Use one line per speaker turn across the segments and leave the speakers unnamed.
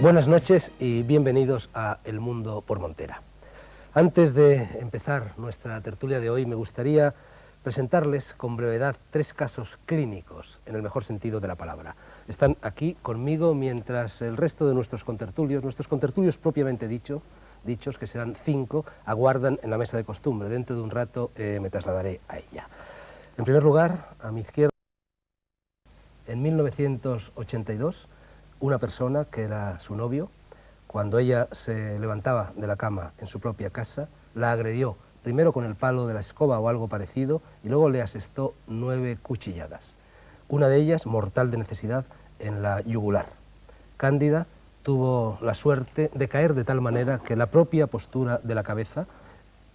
Buenas noches y bienvenidos a El Mundo por Montera. Antes de empezar nuestra tertulia de hoy, me gustaría presentarles con brevedad 3 casos clínicos, en el mejor sentido de la palabra. Están aquí conmigo mientras el resto de nuestros contertulios propiamente dichos, que serán 5, aguardan en la mesa de costumbre. Dentro de un rato me trasladaré a ella. En primer lugar, a mi izquierda, en 1982, una persona que era su novio, cuando ella se levantaba de la cama en su propia casa, la agredió primero con el palo de la escoba o algo parecido y luego le asestó 9 cuchilladas. Una de ellas, mortal de necesidad, en la yugular. Cándida tuvo la suerte de caer de tal manera que la propia postura de la cabeza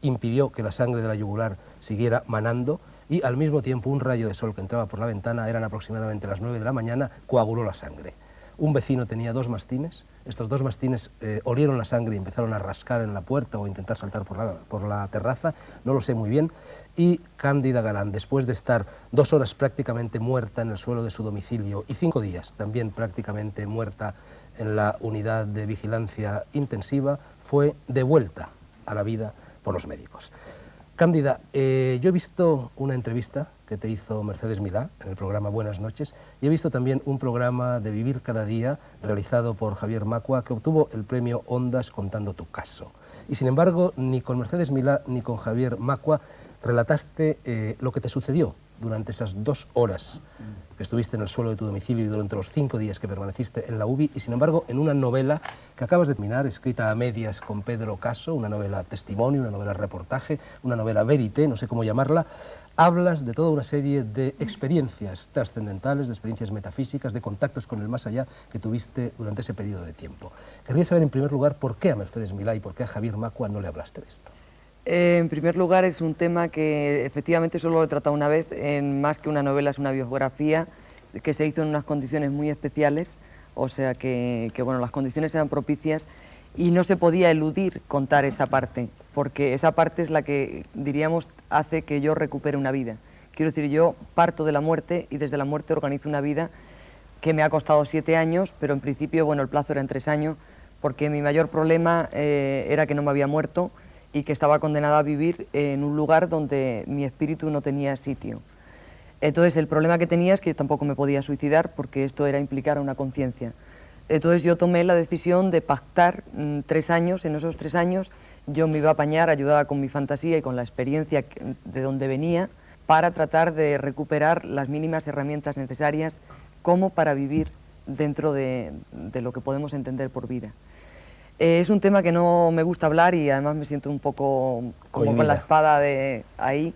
impidió que la sangre de la yugular siguiera manando y al mismo tiempo un rayo de sol que entraba por la ventana, eran aproximadamente las 9 de la mañana, coaguló la sangre. Un vecino tenía 2 mastines, estos 2 mastines olieron la sangre y empezaron a rascar en la puerta o intentar saltar por la terraza, no lo sé muy bien, y Cándida Galán, después de estar 2 horas prácticamente muerta en el suelo de su domicilio y 5 días también prácticamente muerta en la unidad de vigilancia intensiva, fue devuelta a la vida por los médicos. Cándida, yo he visto una entrevista que te hizo Mercedes Milá en el programa Buenas Noches y he visto también un programa de Vivir cada día realizado por Javier Macua que obtuvo el premio Ondas contando tu caso. Y sin embargo, ni con Mercedes Milá ni con Javier Macua relataste lo que te sucedió durante esas 2 horas que estuviste en el suelo de tu domicilio y durante los 5 días que permaneciste en la UBI, y sin embargo en una novela que acabas de terminar, escrita a medias con Pedro Caso, una novela testimonio, una novela reportaje, una novela verité, no sé cómo llamarla, hablas de toda una serie de experiencias trascendentales, de experiencias metafísicas, de contactos con el más allá que tuviste durante ese periodo de tiempo. Querría saber en primer lugar por qué a Mercedes Milá y por qué a Javier Macua no le hablaste de esto.
En primer lugar, es un tema que efectivamente solo lo he tratado una vez, más que una novela, es una biografía que se hizo en unas condiciones muy especiales, o sea que bueno, las condiciones eran propicias y no se podía eludir contar esa parte, porque esa parte es la que, diríamos, hace que yo recupere una vida. Quiero decir, yo parto de la muerte y desde la muerte organizo una vida que me ha costado 7 años, pero en principio, bueno, el plazo era en 3 años, porque mi mayor problema era que no me había muerto y que estaba condenada a vivir en un lugar donde mi espíritu no tenía sitio. Entonces el problema que tenía es que yo tampoco me podía suicidar porque esto era implicar a una conciencia. Entonces yo tomé la decisión de pactar 3 años, en esos 3 años yo me iba a apañar, ayudada con mi fantasía y con la experiencia de donde venía, para tratar de recuperar las mínimas herramientas necesarias como para vivir dentro de lo que podemos entender por vida. Es un tema que no me gusta hablar y además me siento un poco como con la espada de ahí,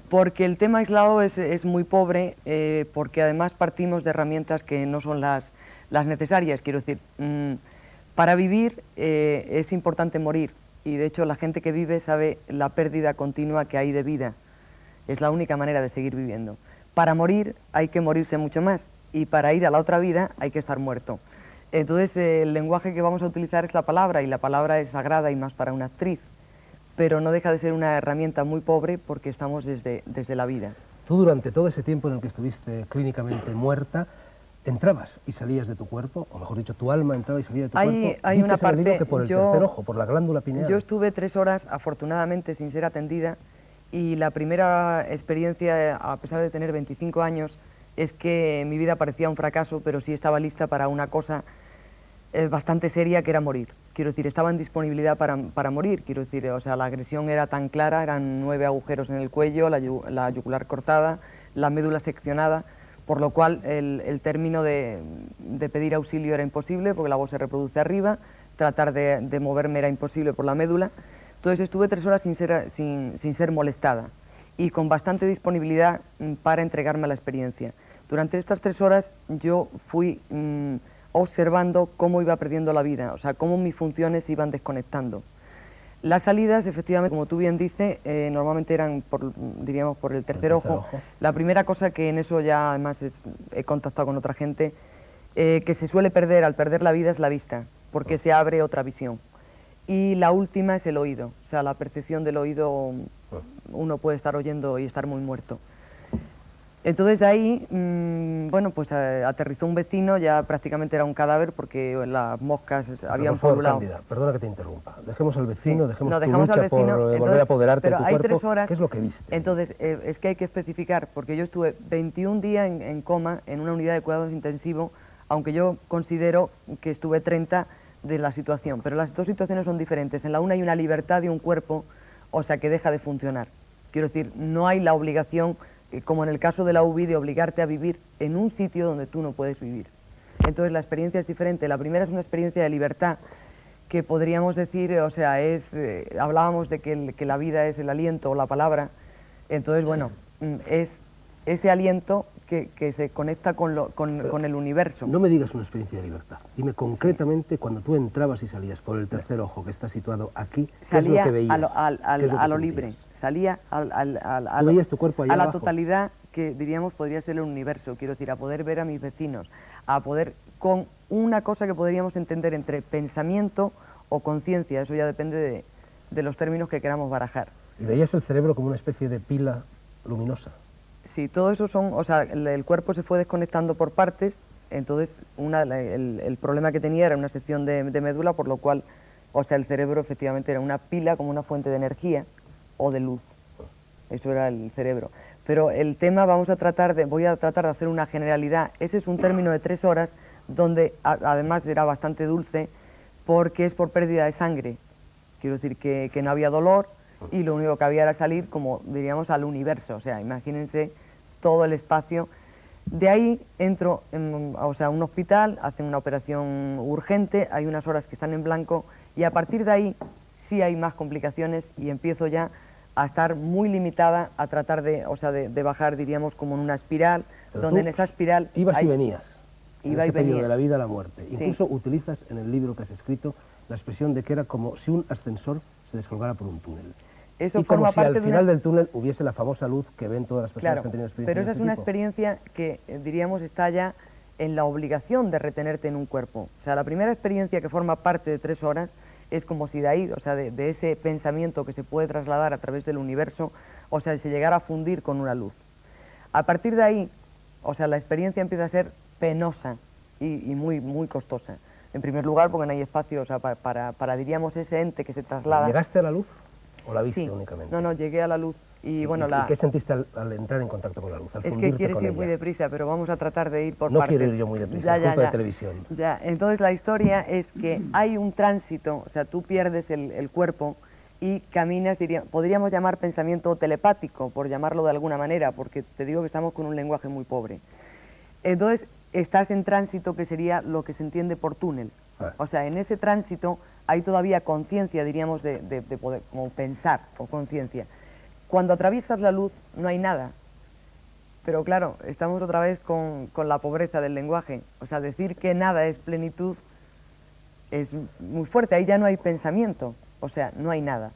porque el tema aislado es muy pobre, porque además partimos de herramientas que no son las necesarias. Quiero decir, para vivir es importante morir, y de hecho la gente que vive sabe la pérdida continua que hay de vida. Es la única manera de seguir viviendo. Para morir hay que morirse mucho más, y para ir a la otra vida hay que estar muerto. Entonces el lenguaje que vamos a utilizar es la palabra, y la palabra es sagrada y más para una actriz, pero no deja de ser una herramienta muy pobre porque estamos desde la vida.
Tú durante todo ese tiempo en el que estuviste clínicamente muerta, entrabas y salías de tu cuerpo, o mejor dicho, tu alma entraba y salía de tu cuerpo.
Hay una parte,
en el libro que por el tercer ojo, por la glándula pineal.
Yo estuve 3 horas, afortunadamente, sin ser atendida, y la primera experiencia, a pesar de tener 25 años, es que mi vida parecía un fracaso, pero sí estaba lista para una cosa bastante seria, que era morir. Quiero decir, estaba en disponibilidad para morir. Quiero decir, o sea, la agresión era tan clara, eran 9 agujeros en el cuello, la yugular cortada, la médula seccionada, por lo cual el término de pedir auxilio era imposible, porque la voz se reproduce arriba, tratar de moverme era imposible por la médula. Entonces estuve 3 horas sin ser molestada y con bastante disponibilidad para entregarme a la experiencia. Durante estas 3 horas yo fui observando cómo iba perdiendo la vida, o sea, cómo mis funciones se iban desconectando. Las salidas, efectivamente, como tú bien dices, normalmente eran, diríamos, por el tercer ojo. La primera cosa, que en eso ya además he contactado con otra gente, que se suele perder al perder la vida, es la vista, porque se abre otra visión. Y la última es el oído, o sea, la percepción del oído, uno puede estar oyendo y estar muy muerto. Entonces de ahí, bueno, pues aterrizó un vecino, ya prácticamente era un cadáver porque las moscas habían
Por favor,
polulado.
Cándida, perdona que te interrumpa. Dejemos al vecino,
Sí.
dejemos
No,
tu
dejamos
lucha
al vecino,
por volver
entonces,
a apoderarte de
pero
tu
hay
cuerpo.
3 horas.
¿Qué es lo que viste?
Entonces, es que hay que especificar, porque yo estuve 21 días en coma en una unidad de cuidados intensivos, aunque yo considero que estuve 30 de la situación, pero las dos situaciones son diferentes. En la una hay una libertad de un cuerpo, o sea, que deja de funcionar. Quiero decir, no hay la obligación, como en el caso de la UBI, de obligarte a vivir en un sitio donde tú no puedes vivir. Entonces la experiencia es diferente. La primera es una experiencia de libertad, que podríamos decir, o sea, hablábamos de que la vida es el aliento o la palabra. Entonces, bueno, es ese aliento que se conecta con el universo.
No me digas una experiencia de libertad. Dime concretamente, cuando tú entrabas y salías por el tercer ojo que está situado aquí, ¿qué es lo que veías?
A lo libre, salía
¿Tú veías tu cuerpo allá
a la
abajo?
totalidad que diríamos podría ser el universo, quiero decir, a poder ver a mis vecinos, a poder, con una cosa que podríamos entender entre pensamiento o conciencia, eso ya depende de los términos que queramos barajar.
¿Y veías el cerebro como una especie de pila luminosa?
Sí, todo eso son, o sea, el cuerpo se fue desconectando por partes, entonces el problema que tenía era una sección de médula, por lo cual, o sea, el cerebro efectivamente era una pila como una fuente de energía o de luz. Eso era el cerebro. Pero el tema voy a tratar de hacer una generalidad. Ese es un término de 3 horas, donde además era bastante dulce, porque es por pérdida de sangre. Quiero decir que no había dolor, y lo único que había era salir, como diríamos, al universo. O sea, imagínense todo el espacio. De ahí entro a un hospital, hacen una operación urgente, hay unas horas que están en blanco, y a partir de ahí sí hay más complicaciones y empiezo ya a estar muy limitada, a tratar de bajar, diríamos, como en una espiral,
Pero
donde
tú
en esa espiral...
ibas y venías.
Iba
en
y
ese periodo
venía.
de la vida a la muerte.
Sí.
Incluso utilizas en el libro que has escrito la expresión de que era como si un ascensor se descolgara por un túnel.
Eso
y como
forma
si
parte
al final del túnel hubiese la famosa luz que ven todas las personas
Claro,
que han tenido experiencias
pero esa
de
es
este
una
tipo.
experiencia que, diríamos, está ya en la obligación de retenerte en un cuerpo. O sea, la primera experiencia que forma parte de 3 horas es como si de ahí, o sea, de ese pensamiento que se puede trasladar a través del universo, o sea, se llegara a fundir con una luz. A partir de ahí, o sea, la experiencia empieza a ser penosa y muy, muy costosa. En primer lugar, porque no hay espacio, o sea, para, diríamos, ese ente que se traslada.
¿Llegaste a la luz o la viste
Sí.
únicamente?
No, llegué a la luz. Y bueno,
¿Y qué sentiste al entrar en contacto con la luz, al
Es que
fundirte
quieres
con
ir
ella?
muy deprisa, pero vamos a tratar de ir por
No
partes.
quiero ir yo muy deprisa, es culpa de televisión.
Ya, entonces la historia es que hay un tránsito, o sea, tú pierdes el cuerpo y caminas, podríamos llamar pensamiento telepático, por llamarlo de alguna manera, porque te digo que estamos con un lenguaje muy pobre. Entonces, estás en tránsito, que sería lo que se entiende por túnel. O sea, en ese tránsito hay todavía conciencia, diríamos, de poder, como pensar o conciencia. Cuando atraviesas la luz no hay nada, pero claro, estamos otra vez con la pobreza del lenguaje. O sea, decir que nada es plenitud es muy fuerte, ahí ya no hay pensamiento, o sea, no hay nada.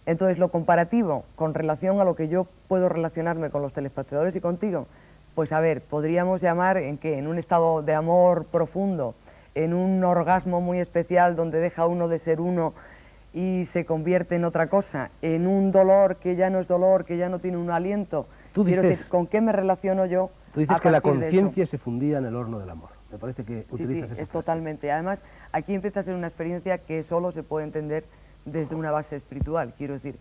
Entonces, lo comparativo con relación a lo que yo puedo relacionarme con los telespectadores y contigo, pues a ver, podríamos llamar en un estado de amor profundo, en un orgasmo muy especial donde deja uno de ser uno y se convierte en otra cosa, en un dolor que ya no es dolor, que ya no tiene un aliento.
Tú dices,
quiero decir, ¿con qué me relaciono yo?
Tú dices que la conciencia se fundía en el horno del amor. Me parece que utilizas esa
es
frase.
totalmente. Además, aquí empieza a ser una experiencia que solo se puede entender desde una base espiritual. Quiero decir,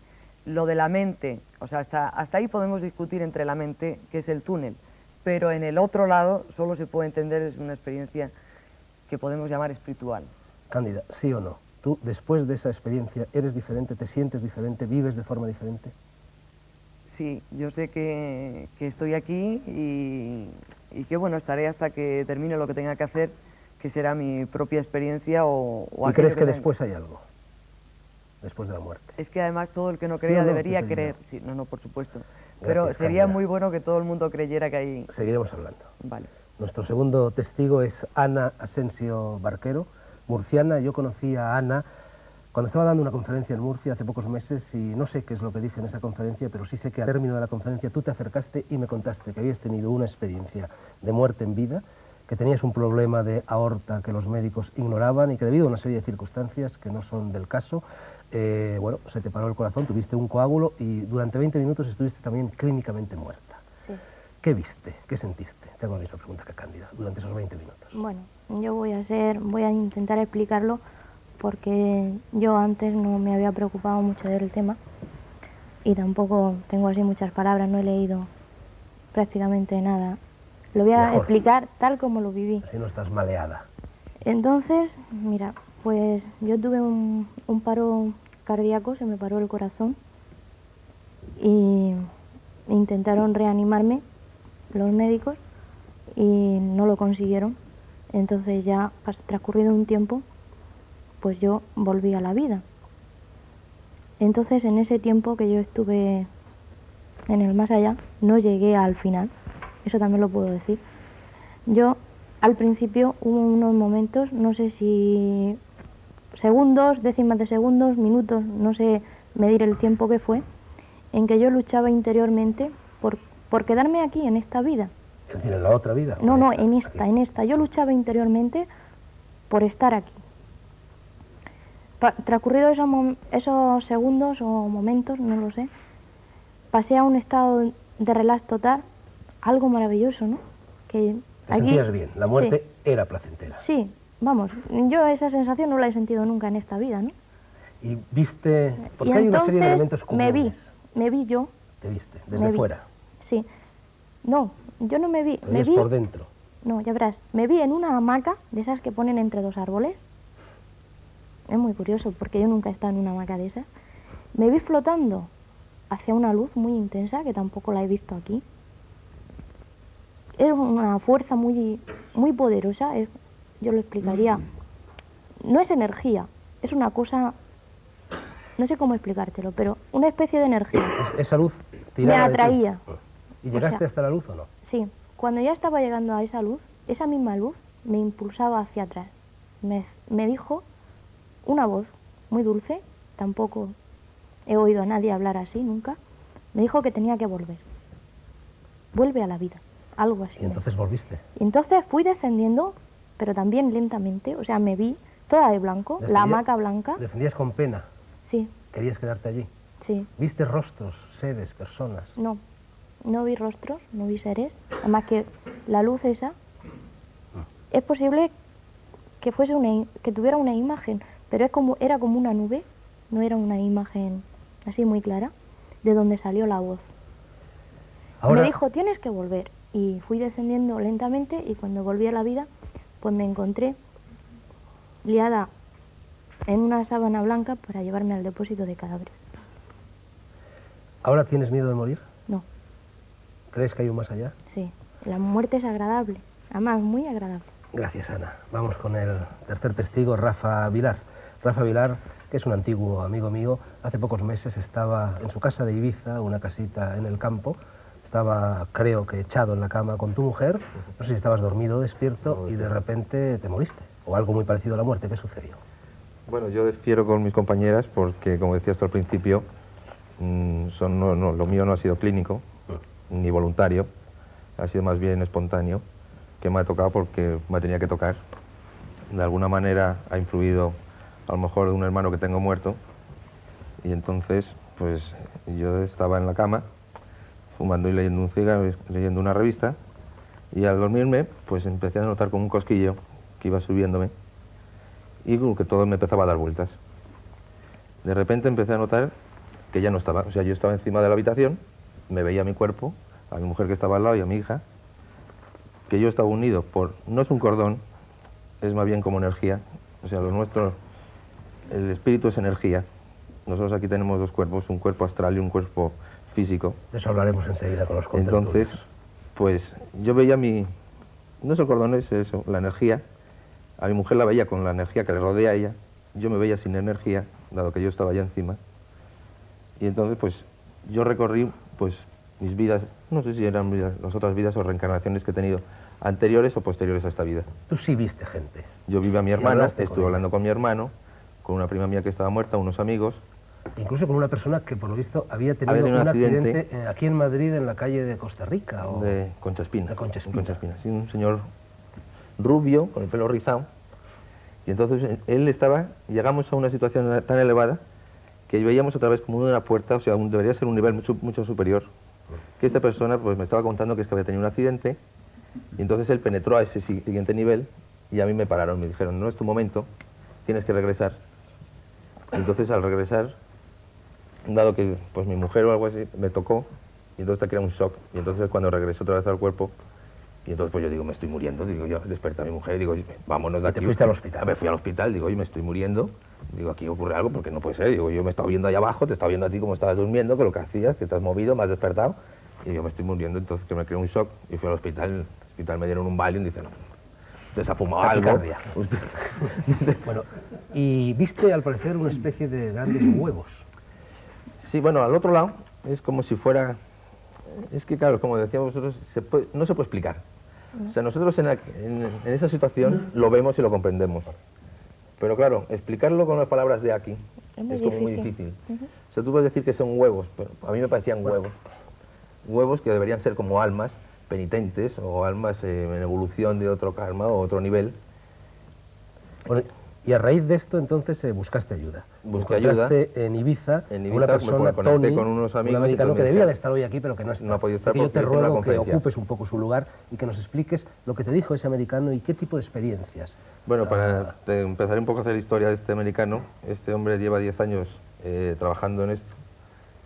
lo de la mente, o sea, hasta ahí podemos discutir entre la mente, que es el túnel, pero en el otro lado solo se puede entender desde una experiencia que podemos llamar espiritual.
Cándida, ¿sí o no? ¿Tú, después de esa experiencia, eres diferente, te sientes diferente, vives de forma diferente?
Sí, yo sé que estoy aquí y que, bueno, estaré hasta que termine lo que tenga que hacer, que será mi propia experiencia
¿Y crees que después hay algo? Después de la muerte.
Es que además todo el que no crea debería creer. Sí, no, por supuesto. Pero sería muy bueno que todo el mundo creyera que hay...
Seguiremos hablando.
Vale.
Nuestro segundo testigo es Ana Asensio Barquero, murciana. Yo conocí a Ana cuando estaba dando una conferencia en Murcia hace pocos meses y no sé qué es lo que dije en esa conferencia, pero sí sé que al término de la conferencia tú te acercaste y me contaste que habías tenido una experiencia de muerte en vida, que tenías un problema de aorta que los médicos ignoraban y que debido a una serie de circunstancias que no son del caso, bueno, se te paró el corazón, tuviste un coágulo y durante 20 minutos estuviste también clínicamente muerta.
Sí.
¿Qué viste? ¿Qué sentiste? Te hago la misma pregunta que Cándida durante esos 20 minutos.
Bueno, yo voy a intentar explicarlo porque yo antes no me había preocupado mucho del tema y tampoco tengo así muchas palabras, no he leído prácticamente nada. Lo voy a
Mejor.
explicar tal como lo viví.
Así no estás maleada.
Entonces, mira, pues yo tuve un paro cardíaco, se me paró el corazón y intentaron reanimarme los médicos y no lo consiguieron. Entonces ya transcurrido un tiempo, pues yo volví a la vida. Entonces en ese tiempo que yo estuve en el más allá, no llegué al final, eso también lo puedo decir. Yo al principio hubo unos momentos, no sé si segundos, décimas de segundos, minutos, no sé medir el tiempo que fue, en que yo luchaba interiormente por quedarme aquí en esta vida.
Es decir, en la otra vida.
No, no, en
aquí.
esta. Yo luchaba interiormente por estar aquí. Transcurrido esos segundos o momentos, no lo sé, pasé a un estado de relax total, algo maravilloso, ¿no? Que
Te
aquí,
sentías bien, la muerte
sí,
era placentera.
sí, vamos, yo esa sensación no la he sentido nunca en esta vida, ¿no?
Y viste, porque
Y
hay una serie de
entonces
elementos comunes.
me vi yo.
Te viste,
me
desde
vi.
fuera.
Sí. No, yo no me vi.
Te
Me
veías
vi,
por dentro.
no, ya verás, me vi en una hamaca de esas que ponen entre dos árboles. Es muy curioso porque yo nunca he estado en una hamaca de esas. Me vi flotando hacia una luz muy intensa que tampoco la he visto aquí. Es una fuerza muy, muy poderosa, yo lo explicaría. No es energía, es una cosa, no sé cómo explicártelo, pero una especie de energía.
Esa luz tiraba
Me
de ti.
atraía.
¿Y
O
llegaste
sea,
hasta la luz o no?
Sí, cuando ya estaba llegando a esa luz, esa misma luz me impulsaba hacia atrás. Me dijo una voz muy dulce, tampoco he oído a nadie hablar así nunca, me dijo que tenía que volver. Vuelve a la vida, algo así.
Y entonces volviste.
Y entonces fui descendiendo, pero también lentamente, o sea, me vi toda de blanco, la hamaca blanca.
Descendías con pena.
Sí,
Querías quedarte allí.
sí,
Viste rostros, seres, personas.
no vi rostros, no vi seres, además que la luz esa, es posible que fuese que tuviera una imagen, pero era como una nube, no era una imagen así muy clara, de donde salió la voz.
Ahora,
Me dijo, tienes que volver. Y fui descendiendo lentamente y cuando volví a la vida, pues me encontré liada en una sábana blanca para llevarme al depósito de cadáveres.
¿ahora tienes miedo de morir?
No,
¿Crees que hay un más allá?
sí, la muerte es agradable, además muy agradable.
Gracias, Ana. Vamos con el tercer testigo, Rafa Vilar. Rafa Vilar, que es un antiguo amigo mío, hace pocos meses estaba en su casa de Ibiza, una casita en el campo. Estaba, creo que, echado en la cama con tu mujer. No sé si estabas dormido o despierto y de repente te moriste. O algo muy parecido a la muerte. ¿Qué sucedió?
Bueno, yo difiero con mis compañeras porque, como decías tú al principio, lo mío no ha sido clínico ni voluntario, ha sido más bien espontáneo, que me ha tocado porque me tenía que tocar. De alguna manera ha influido a lo mejor de un hermano que tengo muerto y entonces pues yo estaba en la cama fumando y leyendo un cigarro, leyendo una revista y al dormirme pues empecé a notar como un cosquillo que iba subiéndome y como que todo me empezaba a dar vueltas. De repente empecé a notar que ya no estaba, o sea, yo estaba encima de la habitación, me veía mi cuerpo, a mi mujer que estaba al lado y a mi hija, que yo estaba unido por, no es un cordón, es más bien como energía, o sea, lo nuestro, el espíritu es energía. Nosotros aquí tenemos dos cuerpos, un cuerpo astral y un cuerpo físico.
De eso hablaremos enseguida con los contertulios.
Entonces, pues yo veía no es el cordón, es eso, la energía. A mi mujer la veía con la energía que le rodea a ella, yo me veía sin energía, dado que yo estaba allá encima. Y entonces, pues, yo recorrí, pues, mis vidas, no sé si eran las otras vidas o reencarnaciones que he tenido, anteriores o posteriores a esta vida.
Tú sí viste gente.
Yo vi a mi
Y
hermano,
hablaste con
estuve
ella.
hablando con mi hermano, con una prima mía que estaba muerta, unos amigos.
Incluso con una persona que, por lo visto, había tenido
Había tenido
un
un accidente
accidente aquí en Madrid, en la calle de Costa Rica. O...
de Concha Espina.
De Concha Espina.
En Concha Espina. Sí, un señor rubio, con el pelo rizado. Y entonces llegamos a una situación tan elevada que veíamos otra vez como una puerta, o sea, debería ser un nivel mucho, mucho superior. que esta persona pues me estaba contando que es que había tenido un accidente y entonces él penetró a ese siguiente nivel y a mí me pararon, me dijeron, no es tu momento, tienes que regresar. Entonces al regresar, dado que pues mi mujer o algo así me tocó, y entonces te crea un shock, y entonces cuando regresé otra vez al cuerpo, y entonces pues yo digo, me estoy muriendo, digo, yo desperté a mi mujer, digo, vámonos de aquí.
¿Te fuiste al hospital?
Me fui al hospital, digo, oye, me estoy muriendo, digo, aquí ocurre algo porque no puede ser, digo, yo me estaba viendo allá abajo, te estaba viendo a ti como estabas durmiendo, que lo que hacías, que te has movido, me has despertado, y yo me estoy muriendo, entonces que me creó un shock, y fui al hospital, en el hospital me dieron un Valium, y dice, no, te se ha fumado algo.
Bueno, y viste al parecer una especie de grandes huevos.
Sí, bueno, al otro lado es como si fuera... Es que, claro, como decíamos vosotros, no se puede explicar. O sea, nosotros en esa situación lo vemos y lo comprendemos. Pero claro, explicarlo con las palabras de aquí es como muy difícil. O sea, tú puedes decir que son huevos, pero a mí me parecían huevos. Huevos que deberían ser como almas penitentes o almas en evolución de otro karma o otro nivel.
Bueno, y a raíz de esto, entonces, buscaste ayuda.
Busqué ayuda.
En Ibiza,
Una
persona,
conecté
Tony,
con unos amigos,
un americano que debía de estar hoy aquí, pero que no está.
No ha podido estar
porque yo te
porque tiene una
ruego que
conferencia.
ocupes un poco su lugar y que nos expliques lo que te dijo ese americano y qué tipo de experiencias.
Bueno, para empezar un poco a hacer historia de este americano, este hombre lleva 10 años trabajando en esto.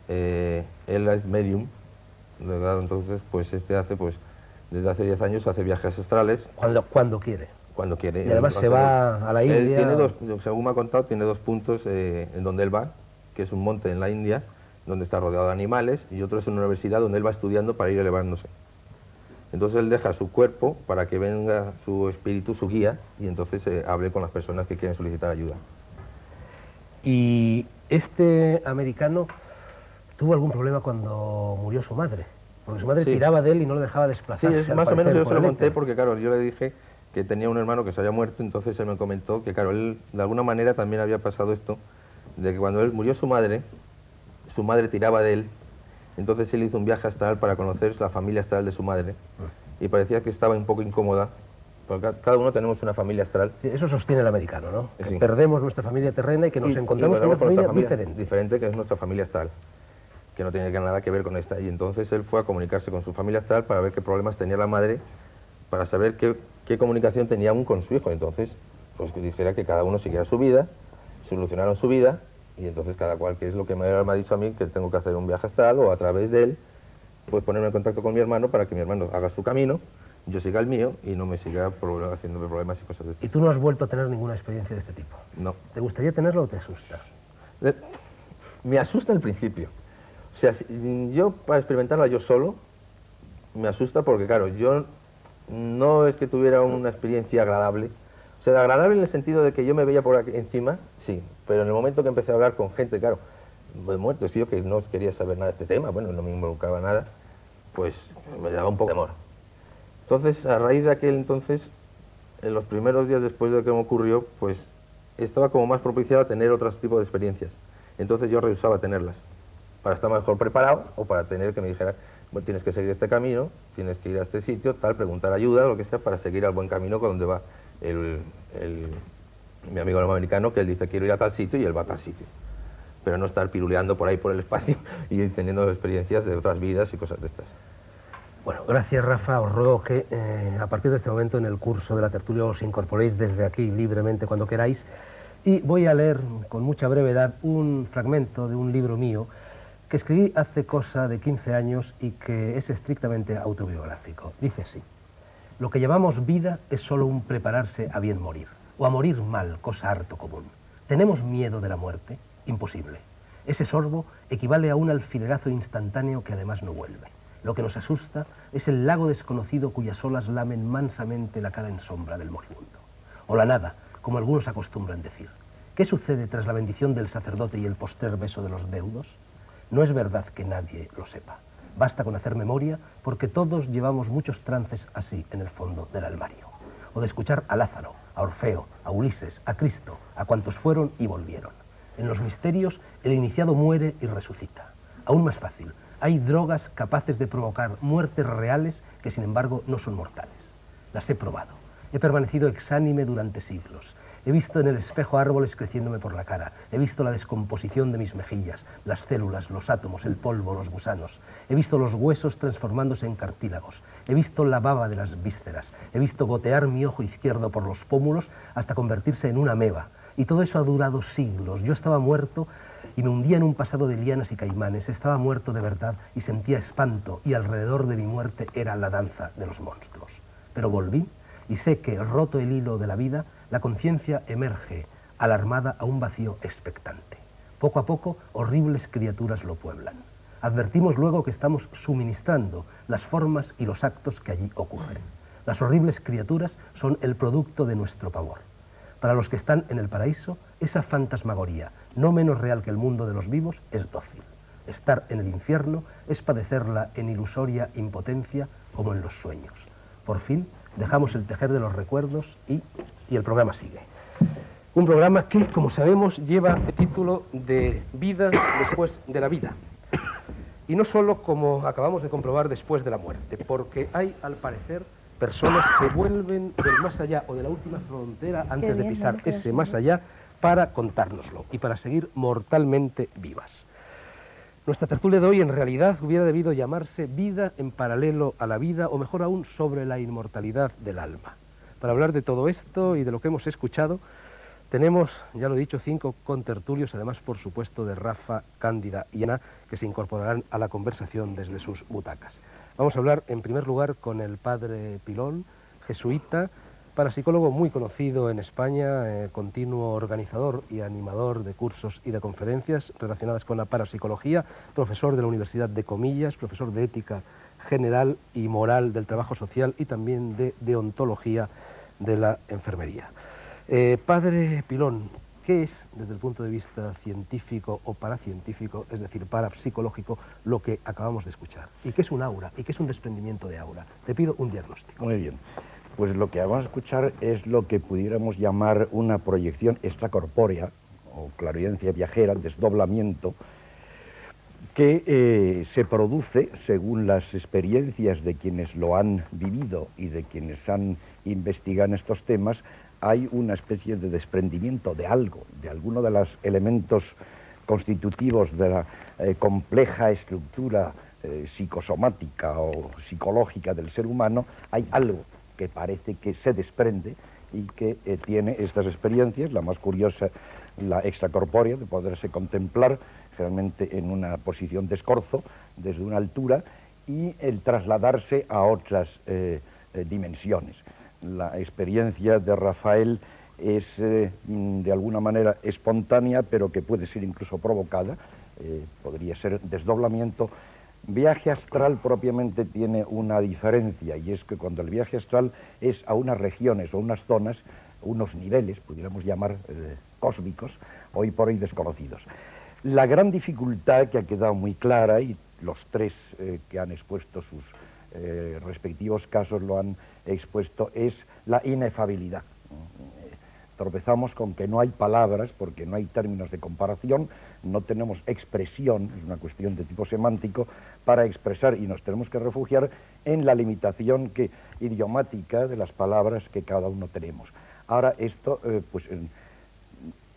Él es medium, ¿verdad? Entonces, pues desde hace 10 años hace viajes astrales.
Cuando quiere.
Cuando quiere.
Y además se va a la India.
Él tiene dos, según me ha contado, tiene dos puntos en donde él va, que es un monte en la India, donde está rodeado de animales, y otro es una universidad donde él va estudiando para ir elevándose. Entonces él deja su cuerpo para que venga su espíritu, su guía, y entonces hable con las personas que quieren solicitar ayuda.
Y este americano tuvo algún problema cuando murió su madre, porque su madre tiraba de él y no le dejaba desplazarse.
Sí, más o menos yo se lo conté porque, claro, yo le dije que tenía un hermano que se había muerto, entonces él me comentó que, claro, él de alguna manera también había pasado esto, de que cuando él murió su madre tiraba de él, entonces él hizo un viaje astral para conocer la familia astral de su madre, y parecía que estaba un poco incómoda, porque cada uno tenemos una familia astral.
Sí, eso sostiene el americano, ¿no?
Sí.
Que perdemos nuestra familia terrena y que nos encontramos con una familia
diferente, que es nuestra familia astral, que no tiene nada que ver con esta, y entonces él fue a comunicarse con su familia astral para ver qué problemas tenía la madre, para saber qué comunicación tenía aún con su hijo. Entonces, pues que dijera que cada uno siguiera su vida, solucionaron su vida, y entonces cada cual, que es lo que me ha dicho a mí, que tengo que hacer un viaje astral o a través de él, pues ponerme en contacto con mi hermano para que mi hermano haga su camino, yo siga el mío y no me siga haciéndome problemas y cosas de este.
¿Y tú no has vuelto a tener ninguna experiencia de este tipo?
No.
¿Te gustaría tenerlo o te asusta?
Me asusta al principio. O sea, yo para experimentarla yo solo, me asusta porque, claro, yo no es que tuviera una experiencia agradable. O sea, agradable en el sentido de que yo me veía por aquí encima, sí, pero en el momento que empecé a hablar con gente, claro, muerto, es que yo que no quería saber nada de este tema, bueno, no me involucraba nada, pues me daba un poco de temor. Entonces, a raíz de aquel entonces, en los primeros días después de que me ocurrió, pues estaba como más propiciado a tener otros tipos de experiencias. Entonces yo rehusaba tenerlas, para estar mejor preparado o para tener que me dijeran, bueno, tienes que seguir este camino, tienes que ir a este sitio, tal, preguntar ayuda, lo que sea, para seguir al buen camino con donde va mi amigo el americano, que él dice quiero ir a tal sitio y él va a tal sitio. Pero no estar piruleando por ahí por el espacio y teniendo experiencias de otras vidas y cosas de estas.
Bueno, gracias Rafa, os ruego que a partir de este momento en el curso de la tertulia os incorporéis desde aquí libremente cuando queráis, y voy a leer con mucha brevedad un fragmento de un libro mío que escribí hace cosa de 15 años y que es estrictamente autobiográfico. Dice así: lo que llamamos vida es solo un prepararse a bien morir, o a morir mal, cosa harto común. ¿Tenemos miedo de la muerte? Imposible. Ese sorbo equivale a un alfilerazo instantáneo que además no vuelve. Lo que nos asusta es el lago desconocido cuyas olas lamen mansamente la cara en sombra del moribundo. O la nada, como algunos acostumbran decir. ¿Qué sucede tras la bendición del sacerdote y el postrer beso de los deudos? No es verdad que nadie lo sepa. Basta con hacer memoria, porque todos llevamos muchos trances así en el fondo del armario. O de escuchar a Lázaro, a Orfeo, a Ulises, a Cristo, a cuantos fueron y volvieron. En los misterios, el iniciado muere y resucita. Aún más fácil, hay drogas capaces de provocar muertes reales que, sin embargo, no son mortales. Las he probado. He permanecido exánime durante siglos. He visto en el espejo árboles creciéndome por la cara. He visto la descomposición de mis mejillas, las células, los átomos, el polvo, los gusanos. He visto los huesos transformándose en cartílagos. He visto la baba de las vísceras. He visto gotear mi ojo izquierdo por los pómulos hasta convertirse en una ameba. Y todo eso ha durado siglos. Yo estaba muerto y me hundía en un pasado de lianas y caimanes. Estaba muerto de verdad y sentía espanto, y alrededor de mi muerte era la danza de los monstruos. Pero volví y sé que, roto el hilo de la vida, la conciencia emerge, alarmada a un vacío expectante. Poco a poco, horribles criaturas lo pueblan. Advertimos luego que estamos suministrando las formas y los actos que allí ocurren. Las horribles criaturas son el producto de nuestro pavor. Para los que están en el paraíso, esa fantasmagoría, no menos real que el mundo de los vivos, es dócil. Estar en el infierno es padecerla en ilusoria impotencia como en los sueños. Por fin, dejamos el tejer de los recuerdos y el programa sigue. Un programa que, como sabemos, lleva el título de Vida después de la vida. Y no solo, como acabamos de comprobar, después de la muerte, porque hay, al parecer, personas que vuelven del más allá o de la última frontera antes de pisar ese más allá para contárnoslo y para seguir mortalmente vivas. Nuestra tertulia de hoy en realidad hubiera debido llamarse Vida en paralelo a la vida, o mejor aún, sobre la inmortalidad del alma. Para hablar de todo esto y de lo que hemos escuchado, tenemos, ya lo he dicho, 5 contertulios, además, por supuesto, de Rafa, Cándida y Ana, que se incorporarán a la conversación desde sus butacas. Vamos a hablar, en primer lugar, con el padre Pilón, jesuita, parapsicólogo muy conocido en España, continuo organizador y animador de cursos y de conferencias relacionadas con la parapsicología, profesor de la Universidad de Comillas, profesor de ética general y moral del trabajo social y también de deontología de la enfermería. Padre Pilón, ¿qué es, desde el punto de vista científico o paracientífico, es decir, parapsicológico, lo que acabamos de escuchar? ¿Y qué es un aura? ¿Y qué es un desprendimiento de aura? Te pido un diagnóstico.
Muy bien. Pues lo que vamos a escuchar es lo que pudiéramos llamar una proyección extracorpórea, o clarividencia viajera, desdoblamiento, que se produce según las experiencias de quienes lo han vivido y de quienes han investigado en estos temas. Hay una especie de desprendimiento de algo, de alguno de los elementos constitutivos de la compleja estructura psicosomática o psicológica del ser humano. Hay algo que parece que se desprende y que tiene estas experiencias, la más curiosa, la extracorpórea, de poderse contemplar generalmente en una posición de escorzo, desde una altura, y el trasladarse a otras dimensiones. La experiencia de Rafael es de alguna manera espontánea, pero que puede ser incluso provocada, podría ser desdoblamiento. Viaje astral propiamente tiene una diferencia, y es que cuando el viaje astral es a unas regiones o unas zonas, unos niveles, pudiéramos llamar cósmicos, hoy por hoy desconocidos. La gran dificultad que ha quedado muy clara, y los tres que han expuesto sus respectivos casos lo han expuesto, es la inefabilidad. Tropezamos con que no hay palabras, porque no hay términos de comparación, no tenemos expresión, es una cuestión de tipo semántico, para expresar, y nos tenemos que refugiar en la limitación idiomática de las palabras que cada uno tenemos. Ahora esto, pues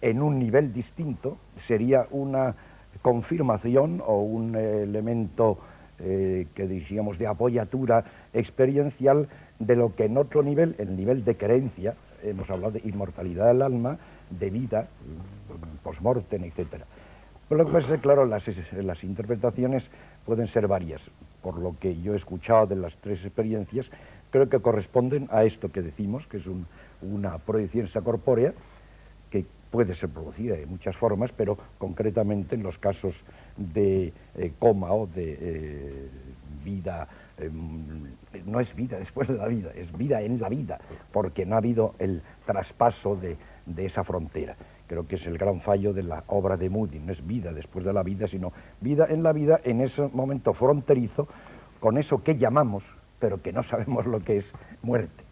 en un nivel distinto, sería una confirmación o un elemento que diríamos de apoyatura experiencial de lo que en otro nivel, el nivel de creencia, hemos hablado de inmortalidad del alma, de vida, post-mortem, etc. Pero lo que pasa es que, claro, las interpretaciones pueden ser varias. Por lo que yo he escuchado de las tres experiencias, creo que corresponden a esto que decimos, que es una proyección extracorpórea, que puede ser producida de muchas formas, pero concretamente en los casos de coma o de vida, no es vida después de la vida, es vida en la vida, porque no ha habido el traspaso de esa frontera. Creo que es el gran fallo de la obra de Moody, no es vida después de la vida, sino vida en la vida, en ese momento fronterizo, con eso que llamamos, pero que no sabemos lo que es, muerte.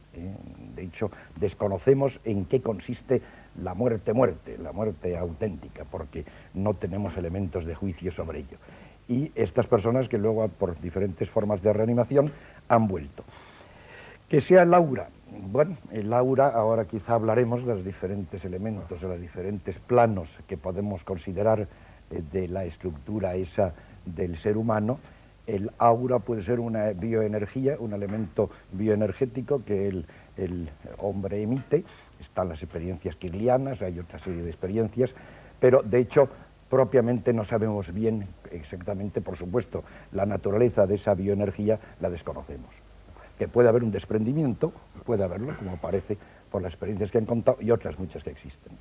De hecho, desconocemos en qué consiste la muerte, la muerte auténtica, porque no tenemos elementos de juicio sobre ello. Y estas personas que luego, por diferentes formas de reanimación, han vuelto. Que sea el aura. Bueno, el aura, ahora quizá hablaremos de los diferentes elementos, de los diferentes planos que podemos considerar de la estructura esa del ser humano. El aura puede ser una bioenergía, un elemento bioenergético que el hombre emite. Están las experiencias kirlianas, hay otra serie de experiencias, pero de hecho propiamente no sabemos bien exactamente, por supuesto, la naturaleza de esa bioenergía la desconocemos. Que puede haber un desprendimiento, puede haberlo, como parece por las experiencias que han contado, y otras muchas que existen.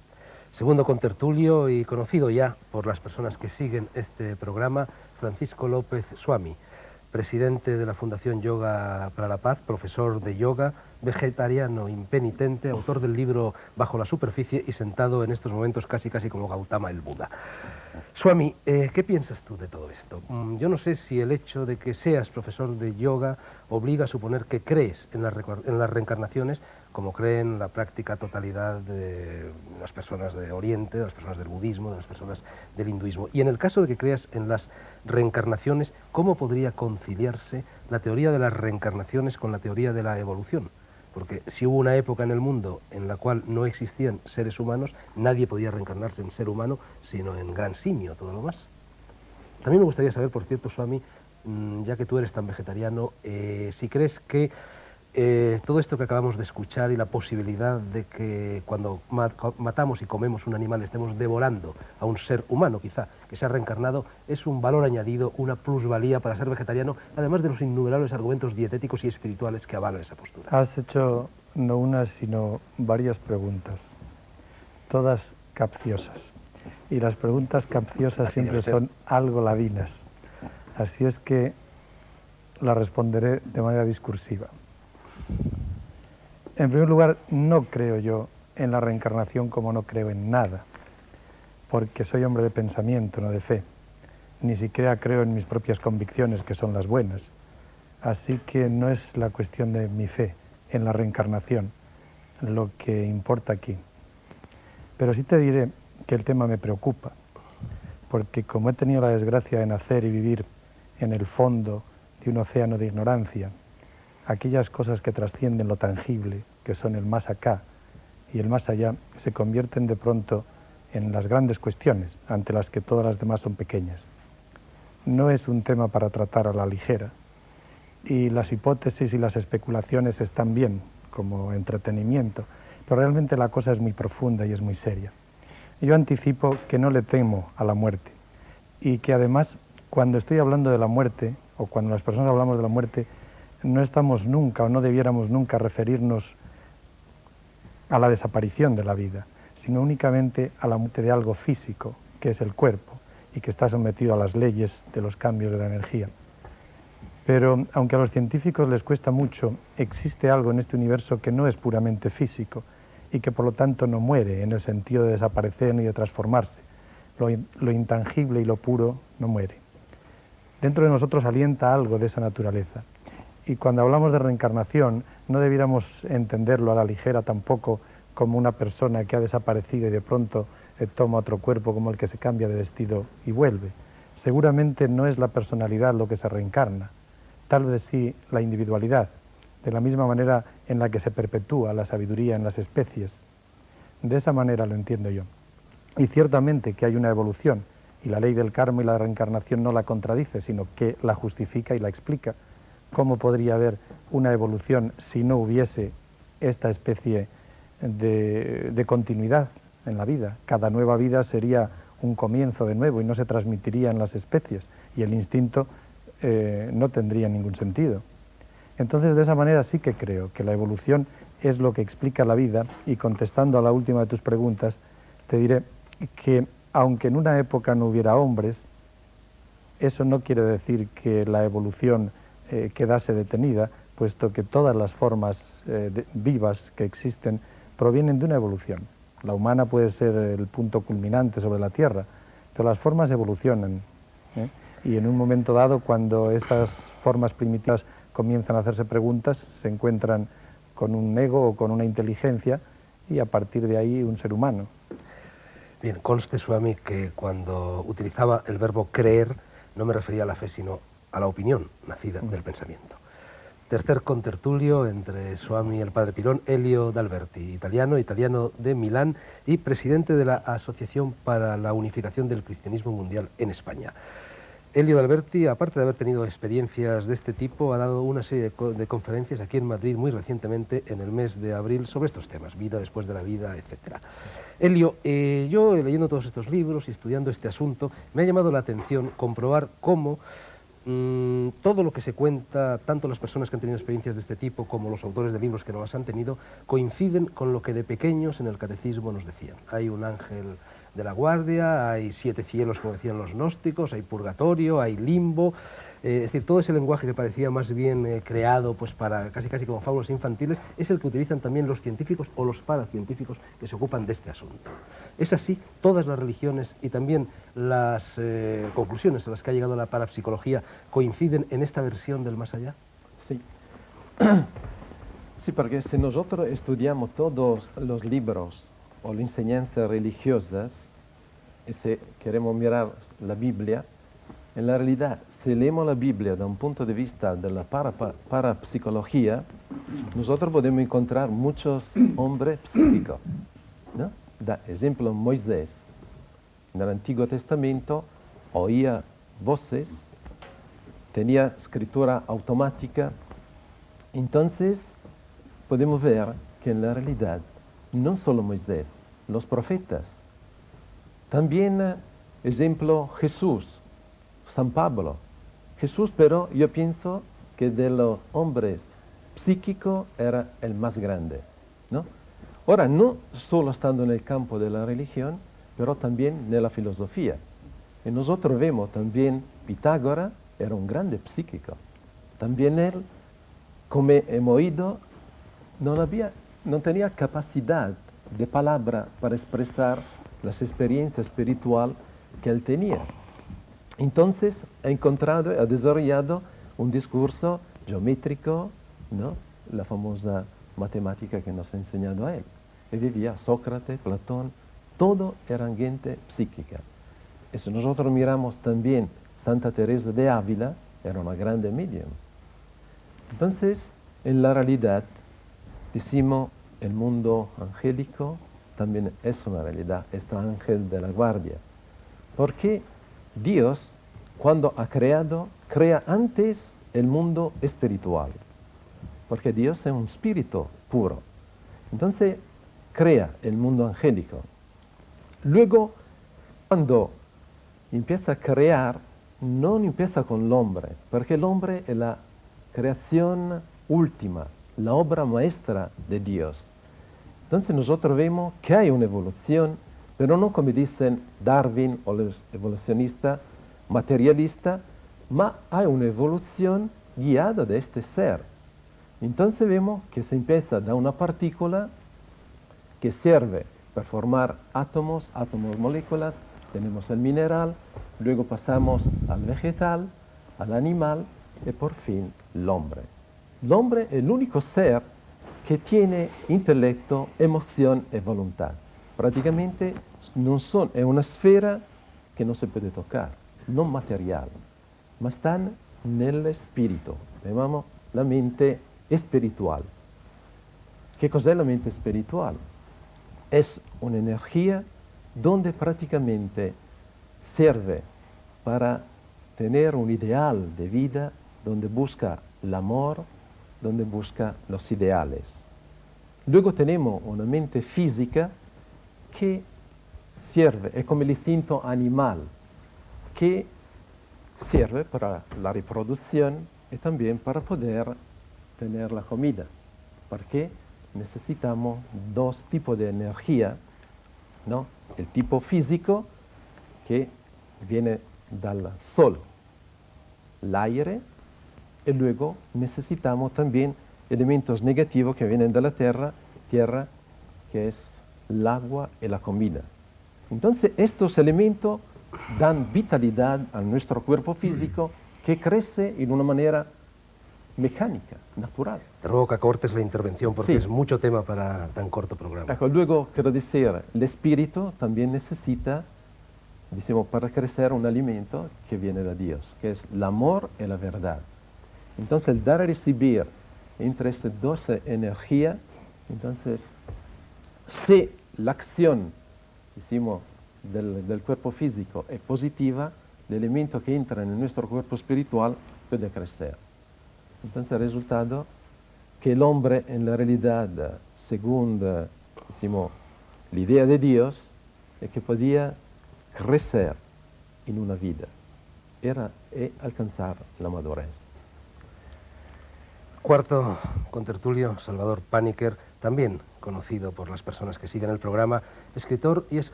Segundo contertulio y conocido ya por las personas que siguen este programa, Francisco López Swami, presidente de la Fundación Yoga para la Paz, profesor de yoga, vegetariano impenitente, autor del libro Bajo la superficie y sentado en estos momentos casi como Gautama el Buda. Swami, ¿qué piensas tú de todo esto? Yo no sé si el hecho de que seas profesor de yoga obliga a suponer que crees en las reencarnaciones, como creen la práctica totalidad de las personas de Oriente, de las personas del budismo, de las personas del hinduismo. Y en el caso de que creas en las reencarnaciones, ¿cómo podría conciliarse la teoría de las reencarnaciones con la teoría de la evolución? Porque si hubo una época en el mundo en la cual no existían seres humanos, nadie podía reencarnarse en ser humano, sino en gran simio, todo lo más. También me gustaría saber, por cierto, Swami, ya que tú eres tan vegetariano, si crees que todo esto que acabamos de escuchar y la posibilidad de que cuando matamos y comemos un animal estemos devorando a un ser humano, quizá, que se ha reencarnado, es un valor añadido, una plusvalía para ser vegetariano, además de los innumerables argumentos dietéticos y espirituales que avalan esa postura.
Has hecho no una, sino varias preguntas, todas capciosas. Y las preguntas capciosas siempre son algo ladinas. Así es que las responderé de manera discursiva. En primer lugar, no creo yo en la reencarnación como no creo en nada, porque soy hombre de pensamiento, no de fe. Ni siquiera creo en mis propias convicciones, que son las buenas. Así que no es la cuestión de mi fe en la reencarnación lo que importa aquí. Pero sí te diré que el tema me preocupa, porque como he tenido la desgracia de nacer y vivir en el fondo de un océano de ignorancia, aquellas cosas que trascienden lo tangible, que son el más acá y el más allá, se convierten de pronto en las grandes cuestiones, ante las que todas las demás son pequeñas. No es un tema para tratar a la ligera, y las hipótesis y las especulaciones están bien como entretenimiento, pero realmente la cosa es muy profunda y es muy seria. Yo anticipo que no le temo a la muerte, y que además, cuando estoy hablando de la muerte, o cuando las personas hablamos de la muerte, no estamos nunca o no debiéramos nunca referirnos a la desaparición de la vida, sino únicamente a la muerte de algo físico, que es el cuerpo, y que está sometido a las leyes de los cambios de la energía. Pero aunque a los científicos les cuesta mucho, existe algo en este universo que no es puramente físico y que por lo tanto no muere en el sentido de desaparecer ni de transformarse. Lo intangible y lo puro no muere. Dentro de nosotros alienta algo de esa naturaleza. Y cuando hablamos de reencarnación, no debiéramos entenderlo a la ligera tampoco como una persona que ha desaparecido y de pronto toma otro cuerpo, como el que se cambia de vestido y vuelve. Seguramente no es la personalidad lo que se reencarna, tal vez sí la individualidad, de la misma manera en la que se perpetúa la sabiduría en las especies. De esa manera lo entiendo yo. Y ciertamente que hay una evolución, y la ley del karma y la reencarnación no la contradice, sino que la justifica y la explica. ¿Cómo podría haber una evolución si no hubiese esta especie de continuidad en la vida? Cada nueva vida sería un comienzo de nuevo y no se transmitiría en las especies, y el instinto no tendría ningún sentido. Entonces, de esa manera sí que creo que la evolución es lo que explica la vida, y contestando a la última de tus preguntas, te diré que aunque en una época no hubiera hombres, eso no quiere decir que la evolución quedase detenida, puesto que todas las formas vivas que existen provienen de una evolución. La humana puede ser el punto culminante sobre la Tierra, pero las formas evolucionan, y en un momento dado, cuando esas formas primitivas comienzan a hacerse preguntas, se encuentran con un ego o con una inteligencia, y a partir de ahí un ser humano.
Bien, conste, Swami, que cuando utilizaba el verbo creer no me refería a la fe, sino a la opinión nacida del pensamiento. Tercer contertulio entre Swami y el Padre Pirón, Elio D'Alberti, italiano de Milán y presidente de la Asociación para la Unificación del Cristianismo Mundial en España. Elio D'Alberti, aparte de haber tenido experiencias de este tipo, ha dado una serie de conferencias aquí en Madrid muy recientemente, en el mes de abril, sobre estos temas, vida después de la vida, etc. Elio, yo leyendo todos estos libros y estudiando este asunto, me ha llamado la atención comprobar cómo todo lo que se cuenta, tanto las personas que han tenido experiencias de este tipo como los autores de libros que no las han tenido, coinciden con lo que de pequeños en el catecismo nos decían. Hay un ángel de la guardia, hay 7 cielos, como decían los gnósticos, hay purgatorio, hay limbo, es decir, todo ese lenguaje que parecía más bien creado pues para casi como fábulas infantiles, es el que utilizan también los científicos o los paracientíficos que se ocupan de este asunto. Es así, todas las religiones y también las conclusiones a las que ha llegado la parapsicología coinciden en esta versión del más allá.
Sí. Sí, porque si nosotros estudiamos todos los libros o las enseñanzas religiosas, y si queremos mirar la Biblia, en la realidad, si leemos la Biblia desde un punto de vista de la parapsicología, nosotros podemos encontrar muchos hombres psíquicos, ¿no? Da ejemplo, Moisés, en el Antiguo Testamento, oía voces, tenía escritura automática. Entonces, podemos ver que en la realidad, no solo Moisés, los profetas, también, ejemplo, Jesús, San Pablo. Jesús, pero yo pienso que de los hombres psíquicos era el más grande, ¿no? Ahora, no solo estando en el campo de la religión, pero también en la filosofía. Y nosotros vemos también Pitágoras era un grande psíquico. También él, como hemos oído, no tenía capacidad de palabra para expresar las experiencias espirituales que él tenía. Entonces ha desarrollado un discurso geométrico, ¿no? La famosa matemática que nos ha enseñado a él. Y vivía Sócrates, Platón, todo era gente psíquica. Y si nosotros miramos también Santa Teresa de Ávila, era una grande medium. Entonces, en la realidad, decimos, el mundo angélico también es una realidad, este ángel de la guardia. Porque Dios, cuando ha creado, crea antes el mundo espiritual. Porque Dios es un espíritu puro. Entonces, crea el mundo angélico. Luego, cuando empieza a crear, no empieza con el hombre, porque el hombre es la creación última, la obra maestra de Dios. Entonces nosotros vemos que hay una evolución, pero no como dicen Darwin o los evolucionistas materialistas, mas hay una evolución guiada de este ser. Entonces vemos que se empieza de una partícula que sirve para formar átomos, moléculas, tenemos el mineral, luego pasamos al vegetal, al animal y por fin el hombre. El hombre es el único ser que tiene intelecto, emoción y voluntad. Prácticamente es una esfera que no se puede tocar, no material, mas están en el espíritu, llamamos la mente espiritual. ¿Qué cosa es la mente espiritual? Es una energía donde prácticamente sirve para tener un ideal de vida, donde busca el amor, donde busca los ideales. Luego tenemos una mente física que sirve, es como el instinto animal, que sirve para la reproducción y también para poder tener la comida, porque necesitamos dos tipos de energía, ¿no? El tipo físico, que viene del sol, el aire, y luego necesitamos también elementos negativos que vienen de la tierra, que es el agua y la comida. Entonces estos elementos dan vitalidad a nuestro cuerpo físico que crece en una manera mecánica, natural.
Te ruego que cortes la intervención porque
Sí.
es mucho tema para tan corto programa.
Luego, quiero decir, el espíritu también necesita, decimos, para crecer un alimento que viene de Dios, que es el amor y la verdad. Entonces el dar y recibir entre esas dos energías, entonces si la acción, decimos, del cuerpo físico es positiva, el elemento que entra en nuestro cuerpo espiritual puede crecer. Entonces el resultado que el hombre en la realidad, según decimos, la idea de Dios, es que podía crecer en una vida, era alcanzar la madurez.
Cuarto contertulio, Salvador Paniker, también conocido por las personas que siguen el programa, escritor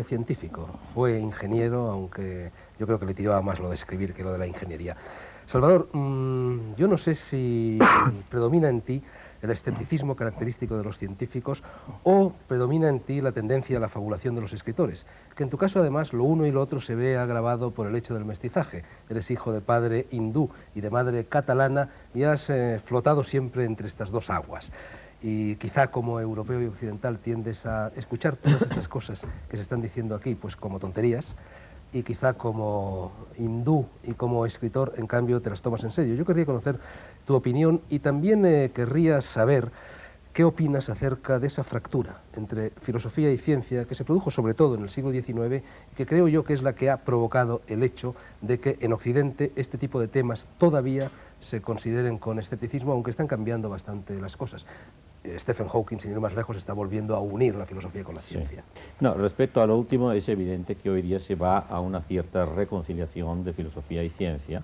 científico. Fue ingeniero, aunque yo creo que le tiraba más lo de escribir que lo de la ingeniería. Salvador, yo no sé si predomina en ti el escepticismo característico de los científicos o predomina en ti la tendencia a la fabulación de los escritores, que en tu caso además lo uno y lo otro se ve agravado por el hecho del mestizaje. Eres hijo de padre hindú y de madre catalana y has flotado siempre entre estas dos aguas. Y quizá como europeo y occidental tiendes a escuchar todas estas cosas que se están diciendo aquí pues como tonterías, y quizá como hindú y como escritor, en cambio, te las tomas en serio. Yo querría conocer tu opinión y también querría saber qué opinas acerca de esa fractura entre filosofía y ciencia que se produjo sobre todo en el siglo XIX y que creo yo que es la que ha provocado el hecho de que en Occidente este tipo de temas todavía se consideren con escepticismo, aunque están cambiando bastante las cosas. Stephen Hawking, sin ir más lejos, está volviendo a unir la filosofía con la ciencia.
No, respecto a lo último, es evidente que hoy día se va a una cierta reconciliación de filosofía y ciencia,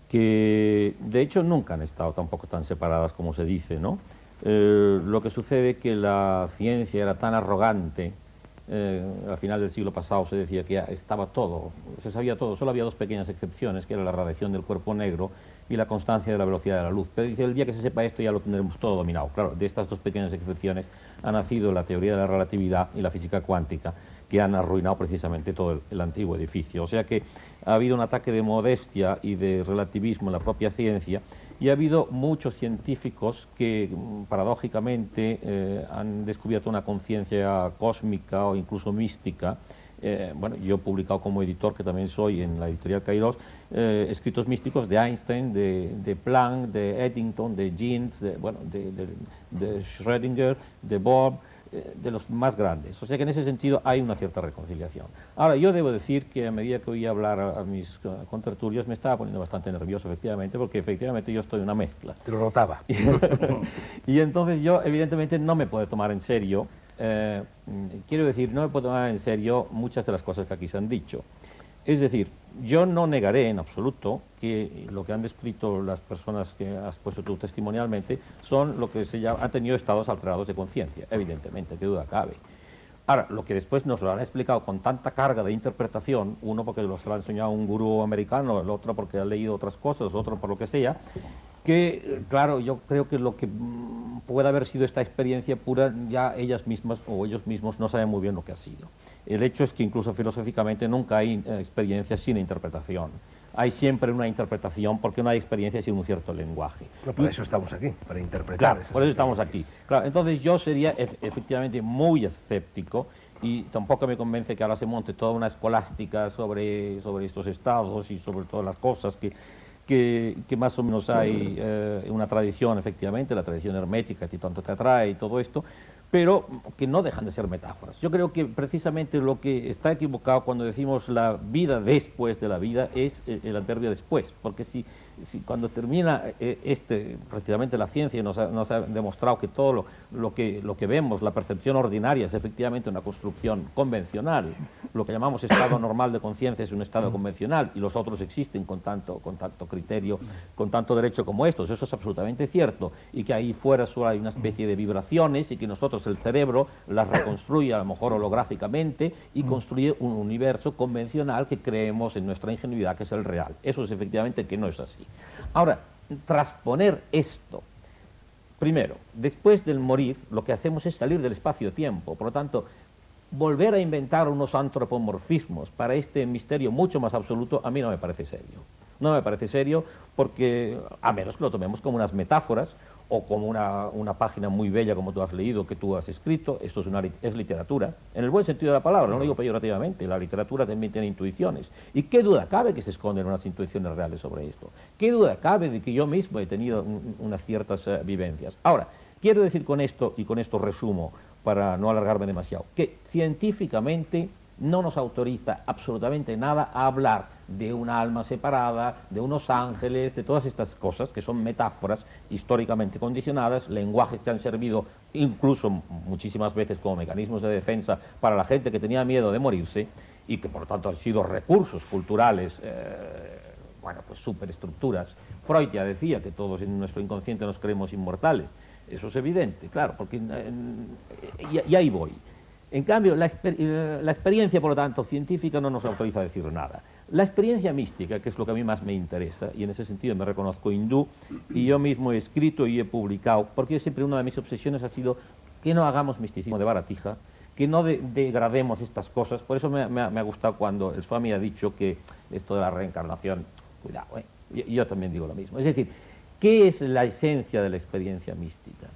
que de hecho nunca han estado tampoco tan separadas como se dice, ¿no? Lo que sucede es que la ciencia era tan arrogante, al final del siglo pasado se decía que estaba todo, se sabía todo, solo había dos pequeñas excepciones, que era la radiación del cuerpo negro y la constancia de la velocidad de la luz. Pero dice, el día que se sepa esto ya lo tendremos todo dominado. Claro, de estas dos pequeñas excepciones ha nacido la teoría de la relatividad y la física cuántica, que han arruinado precisamente todo el antiguo edificio. O sea que ha habido un ataque de modestia y de relativismo en la propia ciencia, y ha habido muchos científicos que, paradójicamente, han descubierto una conciencia cósmica o incluso mística. Bueno, yo he publicado como editor, que también soy en la editorial Kairos, escritos místicos de Einstein, de Planck, de Eddington, de Jeans, de Schrödinger, de Bohr, de los más grandes. O sea que en ese sentido hay una cierta reconciliación. Ahora, yo debo decir que a medida que oía hablar a mis contertulios me estaba poniendo bastante nervioso, efectivamente, porque efectivamente yo estoy en una mezcla.
Te lo notaba.
Y entonces yo, evidentemente, no me puedo tomar en serio, quiero decir, no me puedo tomar en serio muchas de las cosas que aquí se han dicho. Es decir, yo no negaré en absoluto que lo que han descrito las personas que has puesto tú testimonialmente son lo que se llama, han tenido estados alterados de conciencia, evidentemente, qué duda cabe. Ahora, lo que después nos lo han explicado con tanta carga de interpretación, uno porque se lo ha enseñado un gurú americano, el otro porque ha leído otras cosas, otro por lo que sea, que, claro, yo creo que lo que puede haber sido esta experiencia pura, ya ellas mismas o ellos mismos no saben muy bien lo que ha sido. El hecho es que incluso filosóficamente nunca hay experiencia sin interpretación. Hay siempre una interpretación porque no hay experiencia sin un cierto lenguaje.
No, para eso estamos aquí, para interpretar.
Claro, por eso estamos aquí. Claro, entonces yo sería efectivamente muy escéptico y tampoco me convence que ahora se monte toda una escolástica sobre estos estados y sobre todas las cosas que más o menos hay una tradición, efectivamente, la tradición hermética que tanto te atrae y todo esto, pero que no dejan de ser metáforas. Yo creo que precisamente lo que está equivocado cuando decimos la vida después de la vida es el adverbio después, porque si cuando termina precisamente la ciencia nos ha demostrado que todo lo que vemos, la percepción ordinaria, es efectivamente una construcción convencional, lo que llamamos estado normal de conciencia es un estado convencional y los otros existen con tanto criterio, con tanto derecho como estos, eso es absolutamente cierto, y que ahí fuera solo hay una especie de vibraciones y que nosotros el cerebro las reconstruye a lo mejor holográficamente y construye un universo convencional que creemos en nuestra ingenuidad que es el real. Eso es efectivamente que no es así. Ahora, trasponer esto, primero, después del morir, lo que hacemos es salir del espacio-tiempo, por lo tanto, volver a inventar unos antropomorfismos para este misterio mucho más absoluto, a mí no me parece serio. No me parece serio porque, a menos que lo tomemos como unas metáforas, o como una página muy bella como tú has leído, que tú has escrito. Esto es literatura, en el buen sentido de la palabra, no lo digo peyorativamente. La literatura también tiene intuiciones. ¿Y qué duda cabe que se esconden unas intuiciones reales sobre esto? ¿Qué duda cabe de que yo mismo he tenido unas ciertas vivencias? Ahora, quiero decir con esto, y con esto resumo, para no alargarme demasiado, que científicamente no nos autoriza absolutamente nada a hablar de una alma separada, de unos ángeles, de todas estas cosas que son metáforas históricamente condicionadas, lenguajes que han servido incluso muchísimas veces como mecanismos de defensa para la gente que tenía miedo de morirse y que por lo tanto han sido recursos culturales, bueno, pues superestructuras. Freud ya decía que todos en nuestro inconsciente nos creemos inmortales. Eso es evidente, claro, porque y ahí voy. En cambio, la experiencia, por lo tanto, científica no nos autoriza a decir nada. La experiencia mística, que es lo que a mí más me interesa, y en ese sentido me reconozco hindú, y yo mismo he escrito y he publicado, porque siempre una de mis obsesiones ha sido que no hagamos misticismo de baratija, que no degrademos estas cosas. Por eso me ha gustado cuando el Swami ha dicho que esto de la reencarnación, cuidado, yo también digo lo mismo. Es decir, ¿qué es la esencia de la experiencia mística?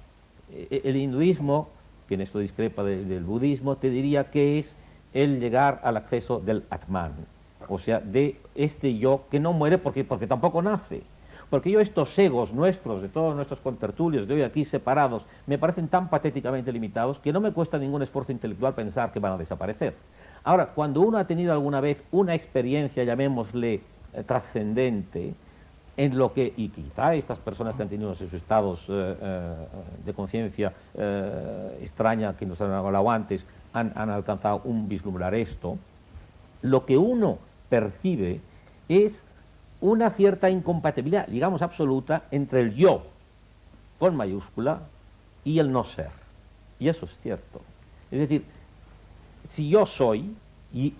El hinduismo, que en esto discrepa del budismo, te diría que es el llegar al acceso del Atman, o sea, de este yo que no muere porque tampoco nace. Porque yo estos egos nuestros, de todos nuestros contertulios de hoy aquí separados, me parecen tan patéticamente limitados que no me cuesta ningún esfuerzo intelectual pensar que van a desaparecer. Ahora, cuando uno ha tenido alguna vez una experiencia, llamémosle trascendente, en lo que, y quizá estas personas que han tenido esos estados de conciencia extraña que nos han hablado antes, han alcanzado un vislumbrar esto, lo que uno percibe es una cierta incompatibilidad, digamos absoluta, entre el yo, con mayúscula, y el no ser. Y eso es cierto. Es decir, si yo soy, y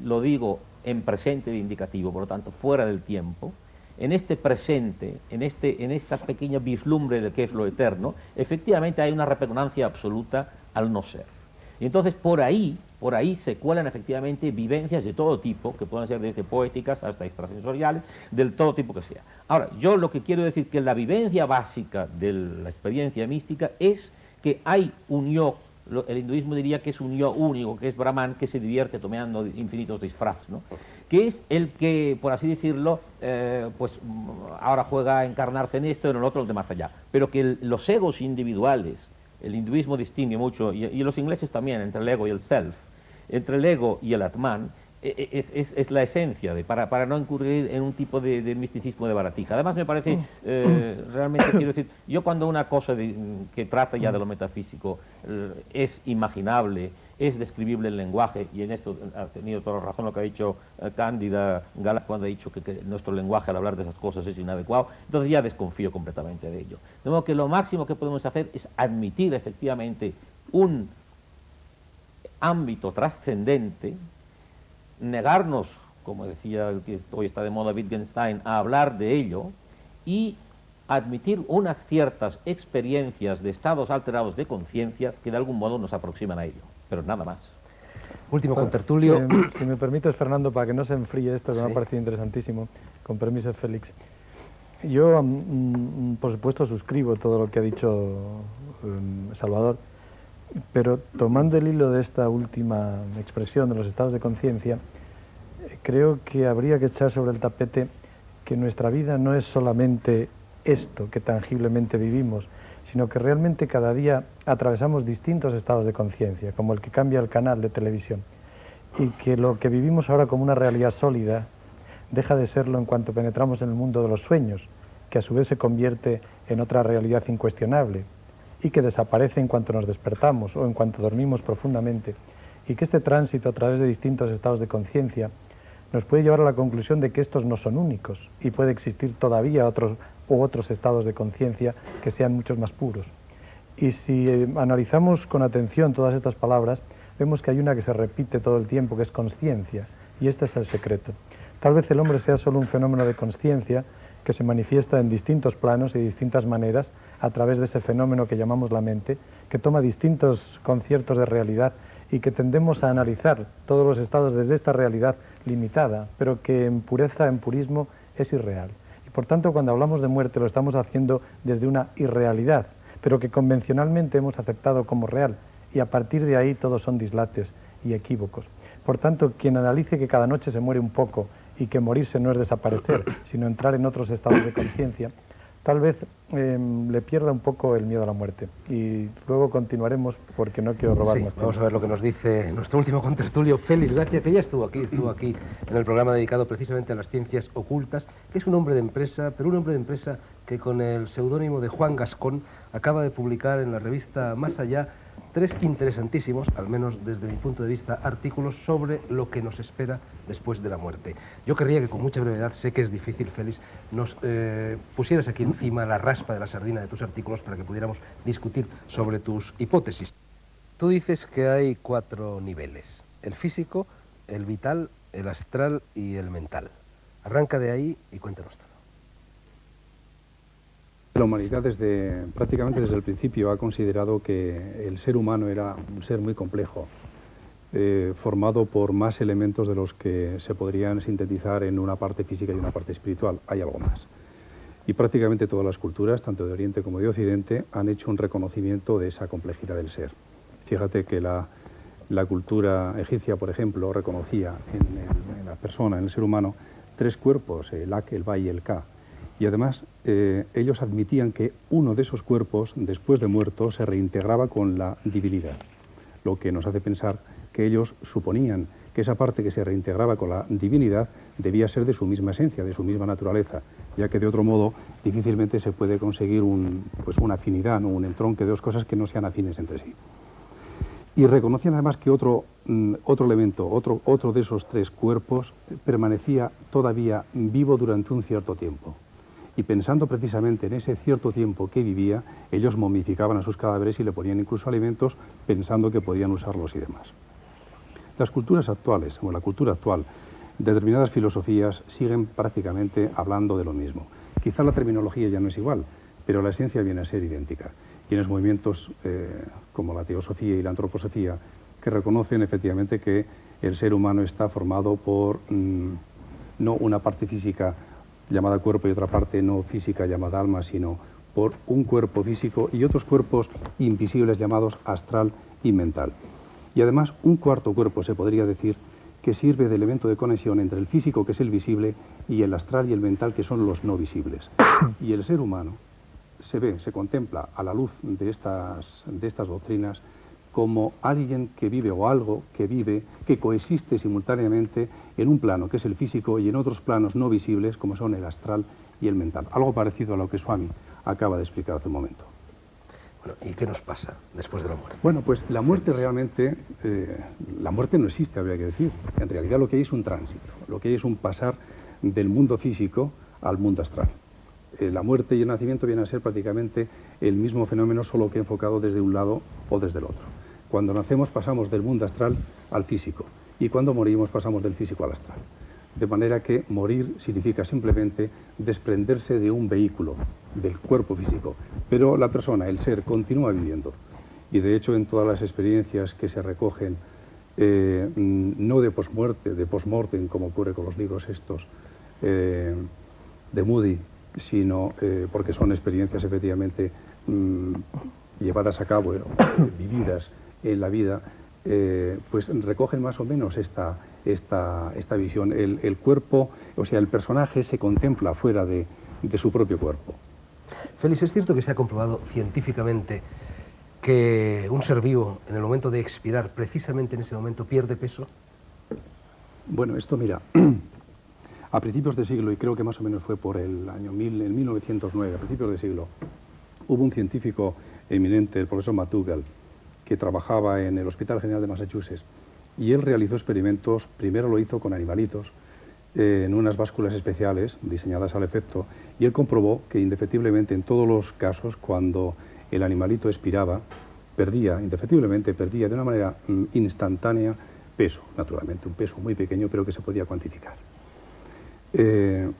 lo digo en presente de indicativo, por lo tanto, fuera del tiempo, en este presente, en esta pequeña vislumbre de qué es lo eterno, efectivamente hay una repugnancia absoluta al no ser. Y entonces por ahí se cuelan efectivamente vivencias de todo tipo, que pueden ser desde poéticas hasta extrasensoriales, del todo tipo que sea. Ahora, yo lo que quiero decir que la vivencia básica de la experiencia mística es que hay un yo. El hinduismo diría que es un yo único, que es Brahman, que se divierte tomando infinitos disfraces, ¿no? Que es el que, por así decirlo, pues ahora juega a encarnarse en esto, en el otro, el de más allá. Pero que los egos individuales, el hinduismo distingue mucho, y los ingleses también, entre el ego y el self, entre el ego y el Atman, es la esencia, para no incurrir en un tipo de misticismo de baratija. Además me parece, realmente quiero decir, yo cuando una cosa que trata ya de lo metafísico es imaginable, es describible en lenguaje, y en esto ha tenido toda la razón lo que ha dicho Cándida Gala cuando ha dicho que nuestro lenguaje al hablar de esas cosas es inadecuado, entonces ya desconfío completamente de ello. De modo que lo máximo que podemos hacer es admitir efectivamente un ámbito trascendente, negarnos, como decía el que hoy está de moda Wittgenstein, a hablar de ello y admitir unas ciertas experiencias de estados alterados de conciencia que de algún modo nos aproximan a ello, pero nada más.
Último contertulio.
Si me permites, Fernando, para que no se enfríe esto, que me ha
Sí.
parecido interesantísimo, con permiso de Félix. Yo, por supuesto, suscribo todo lo que ha dicho Salvador, pero tomando el hilo de esta última expresión de los estados de conciencia, creo que habría que echar sobre el tapete que nuestra vida no es solamente esto que tangiblemente vivimos, sino que realmente cada día atravesamos distintos estados de conciencia, como el que cambia el canal de televisión, y que lo que vivimos ahora como una realidad sólida deja de serlo en cuanto penetramos en el mundo de los sueños, que a su vez se convierte en otra realidad incuestionable, y que desaparece en cuanto nos despertamos o en cuanto dormimos profundamente, y que este tránsito a través de distintos estados de conciencia nos puede llevar a la conclusión de que estos no son únicos y puede existir todavía otros estados de conciencia que sean muchos más puros. Y si analizamos con atención todas estas palabras, vemos que hay una que se repite todo el tiempo, que es consciencia, y este es el secreto. Tal vez el hombre sea solo un fenómeno de consciencia que se manifiesta en distintos planos y de distintas maneras a través de ese fenómeno que llamamos la mente, que toma distintos conciertos de realidad y que tendemos a analizar todos los estados desde esta realidad limitada, pero que en pureza, en purismo, es irreal. Por tanto, cuando hablamos de muerte lo estamos haciendo desde una irrealidad, pero que convencionalmente hemos aceptado como real, y a partir de ahí todos son dislates y equívocos. Por tanto, quien analice que cada noche se muere un poco y que morirse no es desaparecer, sino entrar en otros estados de conciencia, tal vez le pierda un poco el miedo a la muerte. Y luego continuaremos porque no quiero robar más tiempo.
Vamos a ver lo que nos dice nuestro último contertulio, Félix Gracia, que ya estuvo aquí en el programa dedicado precisamente a las ciencias ocultas, que es un hombre de empresa, pero un hombre de empresa que con el seudónimo de Juan Gascón acaba de publicar en la revista Más Allá 3 interesantísimos, al menos desde mi punto de vista, artículos sobre lo que nos espera después de la muerte. Yo querría que con mucha brevedad, sé que es difícil, Félix, nos pusieras aquí encima la raspa de la sardina de tus artículos para que pudiéramos discutir sobre tus hipótesis. Tú dices que hay 4 niveles: el físico, el vital, el astral y el mental. Arranca de ahí y cuéntanos todo.
La humanidad prácticamente desde el principio ha considerado que el ser humano era un ser muy complejo, formado por más elementos de los que se podrían sintetizar en una parte física y una parte espiritual. Hay algo más. Y prácticamente todas las culturas, tanto de Oriente como de Occidente, han hecho un reconocimiento de esa complejidad del ser. Fíjate que la cultura egipcia, por ejemplo, reconocía en la persona, en el ser humano, 3 cuerpos, el Ak, el Ba y el Ka. Y además ellos admitían que uno de esos cuerpos, después de muerto, se reintegraba con la divinidad, lo que nos hace pensar que ellos suponían que esa parte que se reintegraba con la divinidad debía ser de su misma esencia, de su misma naturaleza, ya que de otro modo difícilmente se puede conseguir una afinidad, ¿no? Un entronque de 2 cosas que no sean afines entre sí. Y reconocían además que otro elemento, otro de esos 3 cuerpos permanecía todavía vivo durante un cierto tiempo. Y pensando precisamente en ese cierto tiempo que vivía, ellos momificaban a sus cadáveres y le ponían incluso alimentos pensando que podían usarlos y demás. Las culturas actuales, o la cultura actual, determinadas filosofías siguen prácticamente hablando de lo mismo. Quizá la terminología ya no es igual, pero la esencia viene a ser idéntica. Tienes movimientos como la teosofía y la antroposofía que reconocen efectivamente que el ser humano está formado por no una parte física llamada cuerpo y otra parte no física llamada alma, sino por un cuerpo físico y otros cuerpos invisibles llamados astral y mental. Y además un cuarto cuerpo, se podría decir, que sirve de elemento de conexión entre el físico, que es el visible, y el astral y el mental, que son los no visibles. Y el ser humano se contempla a la luz de estas doctrinas como alguien que vive o algo que vive, que coexiste simultáneamente en un plano que es el físico y en otros planos no visibles como son el astral y el mental. Algo parecido a lo que Swami acaba de explicar hace un momento.
Bueno, ¿y qué nos pasa después de la muerte?
Bueno, pues la muerte realmente, la muerte no existe, habría que decir. En realidad lo que hay es un tránsito, lo que hay es un pasar del mundo físico al mundo astral. La muerte y el nacimiento vienen a ser prácticamente el mismo fenómeno, solo que enfocado desde un lado o desde el otro. Cuando nacemos pasamos del mundo astral al físico y cuando morimos pasamos del físico al astral. De manera que morir significa simplemente desprenderse de un vehículo, del cuerpo físico, pero la persona, el ser, continúa viviendo. Y de hecho en todas las experiencias que se recogen, no de posmuerte, de postmortem, como ocurre con los libros estos de Moody, sino porque son experiencias efectivamente llevadas a cabo, vividas en la vida, pues recogen más o menos esta visión. El cuerpo, o sea, el personaje se contempla fuera de su propio cuerpo.
Félix, ¿es cierto que se ha comprobado científicamente que un ser vivo, en el momento de expirar, precisamente en ese momento pierde peso?
Bueno, esto mira, a principios de siglo, y creo que más o menos fue por el año 1909, a principios de siglo, hubo un científico eminente, el profesor McDougall, que trabajaba en el Hospital General de Massachusetts, y él realizó experimentos, primero lo hizo con animalitos, en unas básculas especiales diseñadas al efecto, y él comprobó que indefectiblemente en todos los casos, cuando el animalito expiraba, indefectiblemente perdía de una manera instantánea peso, naturalmente, un peso muy pequeño, pero que se podía cuantificar. Él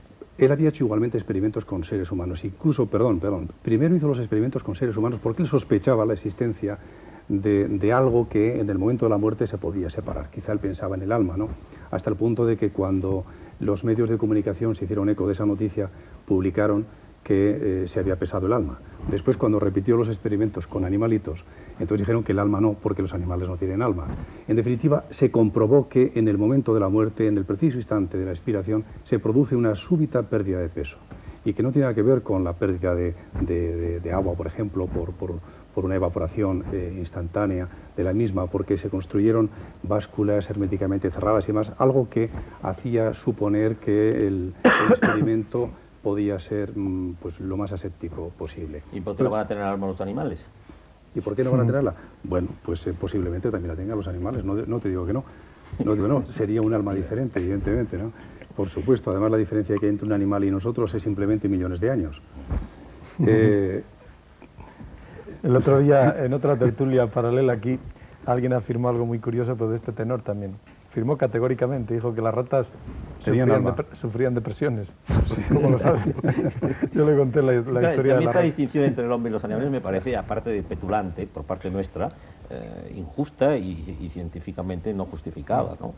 había hecho igualmente experimentos con seres humanos, incluso, primero hizo los experimentos con seres humanos porque él sospechaba la existencia de algo que en el momento de la muerte se podía separar. Quizá él pensaba en el alma, ¿no? Hasta el punto de que cuando los medios de comunicación se hicieron eco de esa noticia, publicaron que se había pesado el alma. Después, cuando repitió los experimentos con animalitos, entonces dijeron que el alma no, porque los animales no tienen alma. En definitiva, se comprobó que en el momento de la muerte, en el preciso instante de la expiración, se produce una súbita pérdida de peso, y que no tiene nada que ver con la pérdida de agua, por ejemplo, por una evaporación instantánea de la misma, porque se construyeron básculas herméticamente cerradas y demás, algo que hacía suponer que el experimento podía ser pues, lo más aséptico posible.
¿Y por qué no van a tener alma los animales?
¿Y por qué no van a tenerla? Bueno, pues posiblemente también la tengan los animales, no te digo que no. No digo no, sería un alma diferente, evidentemente, ¿no? Por supuesto, además la diferencia que hay entre un animal y nosotros es simplemente millones de años.
El otro día, en otra tertulia paralela aquí, alguien afirmó algo muy curioso, pero de este tenor también. Afirmó categóricamente, dijo que las ratas sufrían depresiones. ¿Cómo lo sabe? Yo le conté la historia de la
esta distinción entre el hombre y los animales me parece, aparte de petulante por parte nuestra, injusta y científicamente no justificada, ¿no?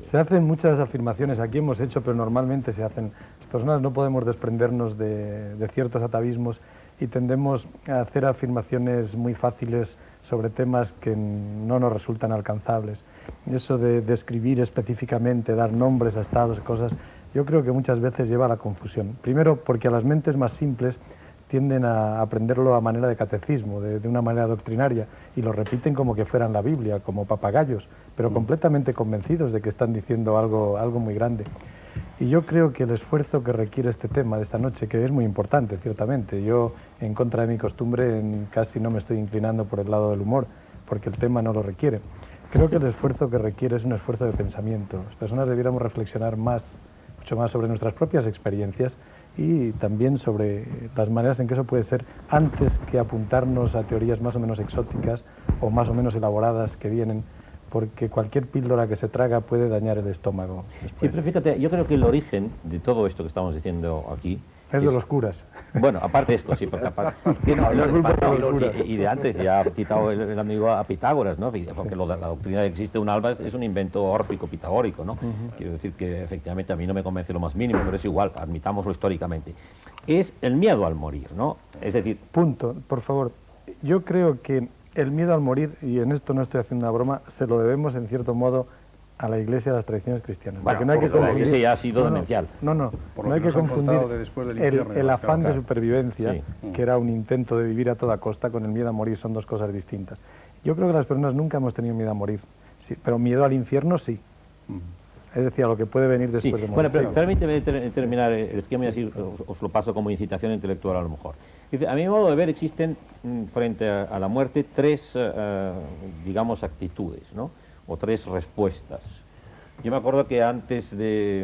Se hacen muchas afirmaciones, aquí hemos hecho, pero normalmente se hacen. Las personas no podemos desprendernos de ciertos atavismos y tendemos a hacer afirmaciones muy fáciles sobre temas que no nos resultan alcanzables. Eso de describir específicamente, dar nombres a estados, cosas, yo creo que muchas veces lleva a la confusión. Primero, porque a las mentes más simples tienden a aprenderlo a manera de catecismo, de una manera doctrinaria, y lo repiten como que fueran la Biblia, como papagayos, pero completamente convencidos de que están diciendo algo muy grande. Y yo creo que el esfuerzo que requiere este tema de esta noche, que es muy importante, ciertamente, yo, en contra de mi costumbre, casi no me estoy inclinando por el lado del humor, porque el tema no lo requiere. Creo que el esfuerzo que requiere es un esfuerzo de pensamiento. Las personas debiéramos reflexionar mucho más sobre nuestras propias experiencias y también sobre las maneras en que eso puede ser, antes que apuntarnos a teorías más o menos exóticas o más o menos elaboradas que vienen, porque cualquier píldora que se traga puede dañar el estómago.
Sí, pero fíjate, yo creo que el origen de todo esto que estamos diciendo aquí
es de los curas.
Bueno, aparte de esto, sí, porque aparte, y de antes ya ha citado el amigo a Pitágoras, ¿no? Porque la doctrina de que existe un alma es un invento órfico pitagórico, ¿no? Quiero decir que efectivamente a mí no me convence lo más mínimo, pero es igual, admitámoslo históricamente. Es el miedo al morir, ¿no? Es decir...
Punto, por favor. Yo creo que el miedo al morir, y en esto no estoy haciendo una broma, se lo debemos en cierto modo a la Iglesia, a las tradiciones cristianas.
Bueno,
no hay que confundir,
la Iglesia ya ha sido demencial.
No hay que confundir el afán de supervivencia, que era un intento de vivir a toda costa, con el miedo a morir, son dos cosas distintas. Yo creo que las personas nunca hemos tenido miedo a morir, sí, pero miedo al infierno sí. Es decir, a lo que puede venir después de morir.
Bueno, pero permíteme terminar el esquema y así os lo paso como incitación intelectual a lo mejor. Dice, a mi modo de ver existen frente a la muerte tres, digamos, actitudes, ¿no? O tres respuestas. Yo me acuerdo que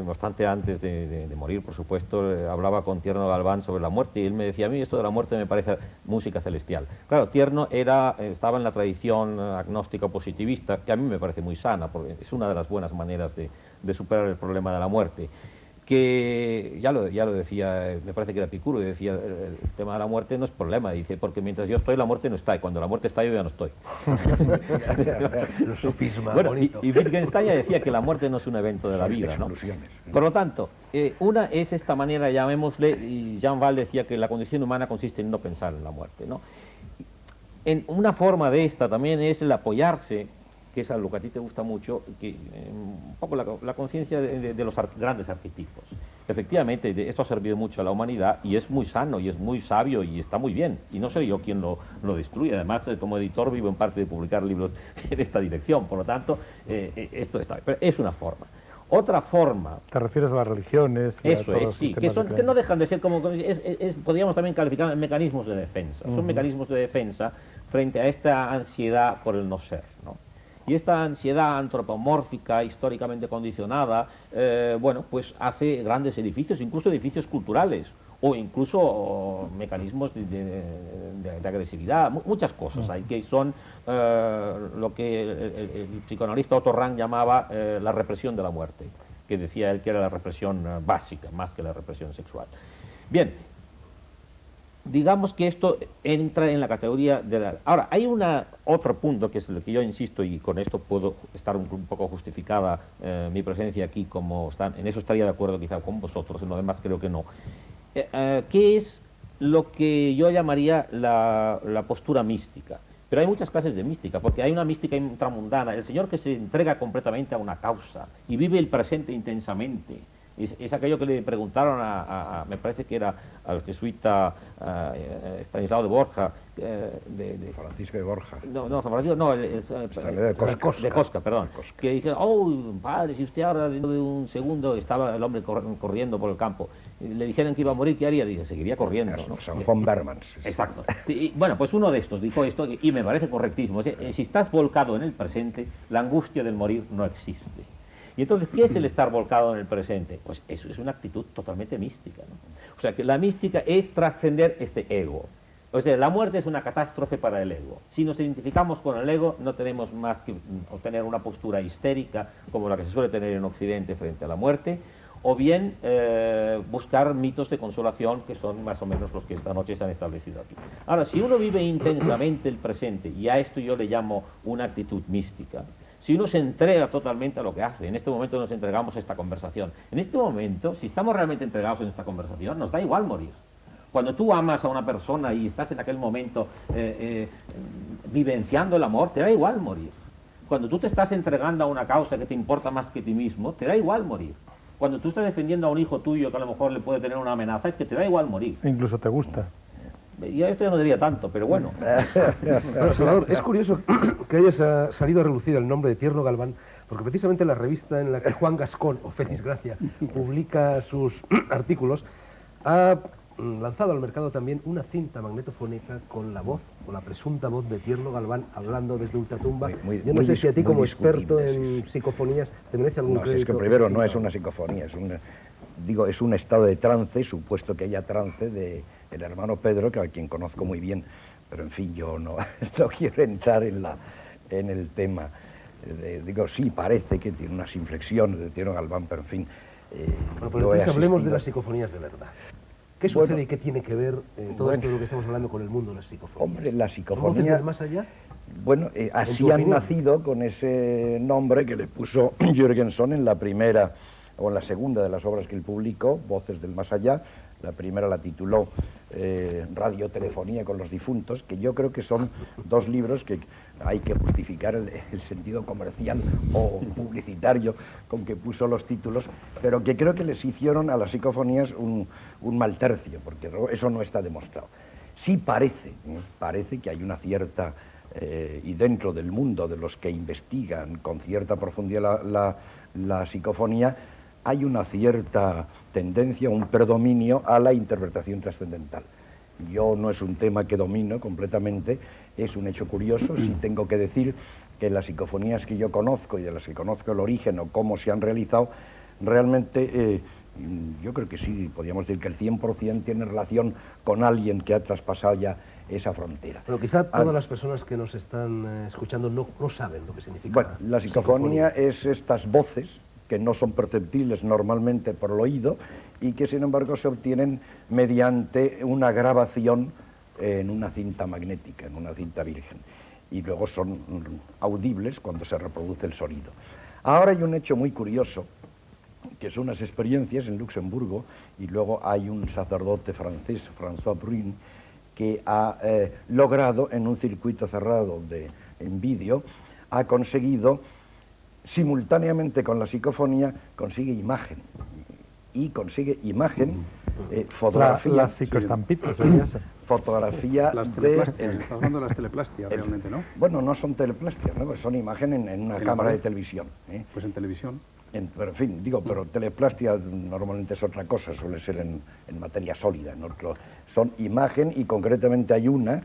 bastante antes de morir, por supuesto, hablaba con Tierno Galván sobre la muerte y él me decía, a mí esto de la muerte me parece música celestial. Claro, Tierno estaba en la tradición agnóstica positivista, que a mí me parece muy sana, porque es una de las buenas maneras de superar el problema de la muerte. Que ya lo decía, me parece que era Epicuro, y decía, el tema de la muerte no es problema, dice, porque mientras yo estoy, la muerte no está, y cuando la muerte está, yo ya no estoy.
El sofisma
bueno,
bonito.
y Wittgenstein ya decía que la muerte no es un evento de la vida, ¿no? Por lo tanto, una es esta manera, llamémosle, y Jean Val decía que la condición humana consiste en no pensar en la muerte, ¿no? En una forma de esta también es el apoyarse, que es algo que a ti te gusta mucho, que un poco la conciencia de los grandes arquetipos. Efectivamente, esto ha servido mucho a la humanidad y es muy sano y es muy sabio y está muy bien. Y no soy yo quien lo destruye. Además, como editor vivo en parte de publicar libros en esta dirección. Por lo tanto, esto está bien. Pero es una forma. Otra forma...
¿Te refieres a las religiones?
Eso es, sí, que no dejan de ser como... podríamos también calificar mecanismos de defensa. Son mecanismos de defensa frente a esta ansiedad por el no ser, ¿no? Y esta ansiedad antropomórfica, históricamente condicionada, bueno, pues hace grandes edificios, incluso edificios culturales, o incluso mecanismos de agresividad, muchas cosas hay que son lo que el psicoanalista Otto Rank llamaba la represión de la muerte, que decía él que era la represión básica, más que la represión sexual. Bien. Digamos que esto entra en la categoría de la... Ahora, hay otro punto, que es el que yo insisto, y con esto puedo estar un poco justificada mi presencia aquí, en eso estaría de acuerdo quizá con vosotros, en lo demás creo que no. ¿qué es lo que yo llamaría la postura mística? Pero hay muchas clases de mística, porque hay una mística intramundana, el señor que se entrega completamente a una causa y vive el presente intensamente. Es aquello que le preguntaron me parece que era al jesuita Estanislao de Borja.
Francisco de Borja.
No, San Francisco, no, de Cosca, perdón. Que dije, oh, padre, si usted ahora dentro de un segundo estaba el hombre corriendo por el campo, y le dijeran que iba a morir, ¿qué haría? Dije, seguiría corriendo, ¿no?
San von Bermans.
Exacto. Sí, bueno, pues uno de estos dijo esto y me parece correctísimo. Si estás volcado en el presente, la angustia del morir no existe. Y entonces, ¿qué es el estar volcado en el presente? Pues eso es una actitud totalmente mística, ¿no? O sea, que la mística es trascender este ego. O sea, la muerte es una catástrofe para el ego. Si nos identificamos con el ego, no tenemos más que obtener una postura histérica, como la que se suele tener en Occidente frente a la muerte, o bien buscar mitos de consolación, que son más o menos los que esta noche se han establecido aquí. Ahora, si uno vive intensamente el presente, y a esto yo le llamo una actitud mística, si uno se entrega totalmente a lo que hace, en este momento nos entregamos a esta conversación. En este momento, si estamos realmente entregados en esta conversación, nos da igual morir. Cuando tú amas a una persona y estás en aquel momento vivenciando el amor, te da igual morir. Cuando tú te estás entregando a una causa que te importa más que ti mismo, te da igual morir. Cuando tú estás defendiendo a un hijo tuyo que a lo mejor le puede tener una amenaza, es que te da igual morir.
Incluso te gusta.
Yo esto no diría tanto, pero bueno.
Bueno, Salvador, es curioso que hayas salido a relucir el nombre de Tierno Galván, porque precisamente la revista en la que Juan Gascón, o Félix Gracia, publica sus artículos, ha lanzado al mercado también una cinta magnetofónica con la voz, con la presunta voz de Tierno Galván, hablando desde ultratumba. Yo no sé si a ti, como experto en psicofonías, te merece algún crédito.
No, es que primero no es una psicofonía, es un estado de trance, supuesto que haya trance de el hermano Pedro, que a quien conozco muy bien, pero en fin, yo no quiero entrar en el tema. Sí, parece que tiene unas inflexiones de Tierno Galván, pero en fin...
Bueno, pues entonces hablemos de las psicofonías de verdad. ¿Qué sucede y qué tiene que ver todo esto de lo que estamos hablando con el mundo de las psicofonías?
Hombre, la psicofonía...
¿Voces del más allá?
Bueno, así han nacido con ese nombre que le puso Jürgenson en la primera o en la segunda de las obras que él publicó, Voces del Más Allá. La primera la tituló Radiotelefonía con los difuntos, que yo creo que son dos libros que hay que justificar el sentido comercial o publicitario con que puso los títulos, pero que creo que les hicieron a las psicofonías un mal tercio, porque eso no está demostrado. Sí parece que hay una cierta, y dentro del mundo de los que investigan con cierta profundidad la psicofonía, hay una cierta tendencia, un predominio a la interpretación trascendental. Yo no es un tema que domino completamente, es un hecho curioso. Sí tengo que decir que las psicofonías que yo conozco y de las que conozco el origen o cómo se han realizado, realmente yo creo que sí, podríamos decir que el 100% tiene relación con alguien que ha traspasado ya esa frontera.
Pero quizá todas las personas que nos están escuchando no saben lo que significa.
Bueno, la psicofonía es estas voces que no son perceptibles normalmente por el oído y que sin embargo se obtienen mediante una grabación en una cinta magnética, en una cinta virgen, y luego son audibles cuando se reproduce el sonido. Ahora hay un hecho muy curioso, que son unas experiencias en Luxemburgo, y luego hay un sacerdote francés, François Brune, que ha logrado en un circuito cerrado en vídeo, ha conseguido simultáneamente con la psicofonía, consigue imagen, fotografía.
Las psicoestampitas,
fotografía
las teleplastias, estás hablando de las teleplastias realmente, ¿no?
Bueno, no son teleplastias, ¿no? Son imágenes en una cámara de televisión.
Pues en televisión.
Pero en fin, pero teleplastia normalmente es otra cosa, suele ser en materia sólida, ¿no? Son imagen y concretamente hay una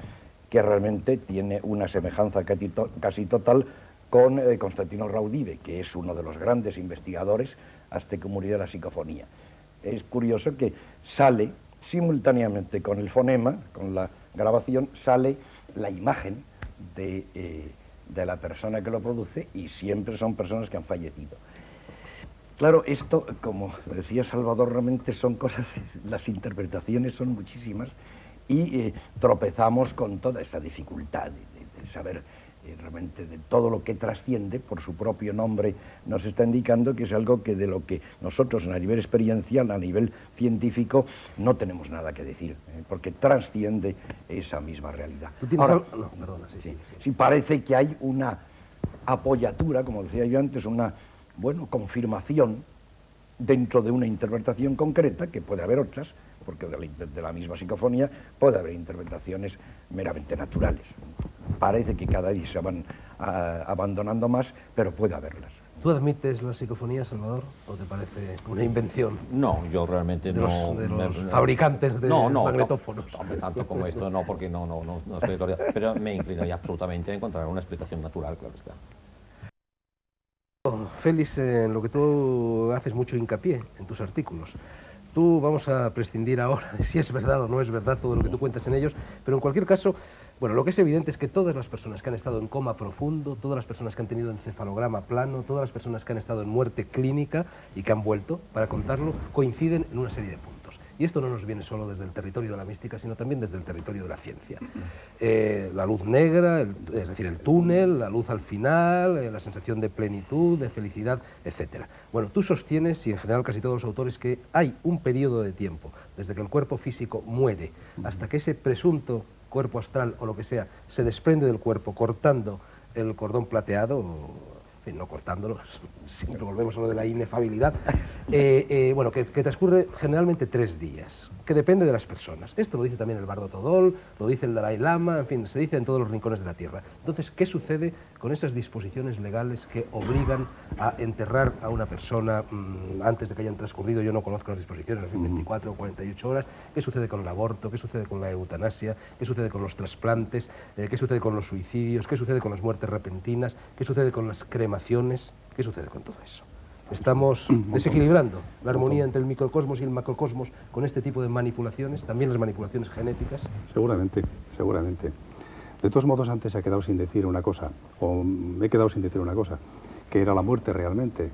que realmente tiene una semejanza casi total con Constantino Raudive, que es uno de los grandes investigadores hasta que murió de la psicofonía. Es curioso que sale simultáneamente con el fonema, con la grabación, sale la imagen de la persona que lo produce y siempre son personas que han fallecido. Claro, esto, como decía Salvador, realmente son cosas, las interpretaciones son muchísimas y tropezamos con toda esa dificultad de saber realmente de todo lo que trasciende, por su propio nombre nos está indicando que es algo que de lo que nosotros a nivel experiencial, a nivel científico, no tenemos nada que decir, porque trasciende esa misma realidad.
¿Tú tienes
Ahora,
algo? No, perdona, sí.
sí parece que hay una apoyatura, como decía yo antes, una, bueno, confirmación dentro de una interpretación concreta, que puede haber otras, porque de la misma psicofonía puede haber interpretaciones meramente naturales. Parece que cada día se van abandonando más, pero puede haberlas.
¿Tú admites la psicofonía, Salvador, o te parece una invención?
No, yo realmente
de
no...
de los fabricantes de magnetófonos.
No, tanto como esto, no, porque no estoy de acuerdo, pero me inclinaría absolutamente a encontrar una explicación natural, claro está.
Félix, en lo que tú haces mucho hincapié en tus artículos. Tú vamos a prescindir ahora de si es verdad o no es verdad todo lo que tú cuentas en ellos, pero en cualquier caso, bueno, lo que es evidente es que todas las personas que han estado en coma profundo, todas las personas que han tenido encefalograma plano, todas las personas que han estado en muerte clínica y que han vuelto para contarlo, coinciden en una serie de puntos. Y esto no nos viene solo desde el territorio de la mística, sino también desde el territorio de la ciencia. La luz negra, es decir, el túnel, la luz al final, la sensación de plenitud, de felicidad, etc. Bueno, tú sostienes, y en general casi todos los autores, que hay un periodo de tiempo, desde que el cuerpo físico muere hasta que ese presunto cuerpo astral o lo que sea se desprende del cuerpo cortando el cordón plateado, en fin, no cortándolo, siempre volvemos a lo de la inefabilidad, bueno, que transcurre generalmente 3 días, que depende de las personas. Esto lo dice también el Bardo Todol, lo dice el Dalai Lama, en fin, se dice en todos los rincones de la Tierra. Entonces, ¿qué sucede con esas disposiciones legales que obligan a enterrar a una persona antes de que hayan transcurrido, yo no conozco las disposiciones, en fin, 24 o 48 horas? ¿Qué sucede con el aborto? ¿Qué sucede con la eutanasia? ¿Qué sucede con los trasplantes? ¿Qué sucede con los suicidios? ¿Qué sucede con las muertes repentinas? ¿Qué sucede con las cremaciones? ¿Qué sucede con todo eso? Estamos desequilibrando la armonía entre el microcosmos y el macrocosmos con este tipo de manipulaciones, también las manipulaciones genéticas.
Seguramente, seguramente. De todos modos, antes ha quedado sin decir una cosa, o me he quedado sin decir una cosa, que era la muerte realmente,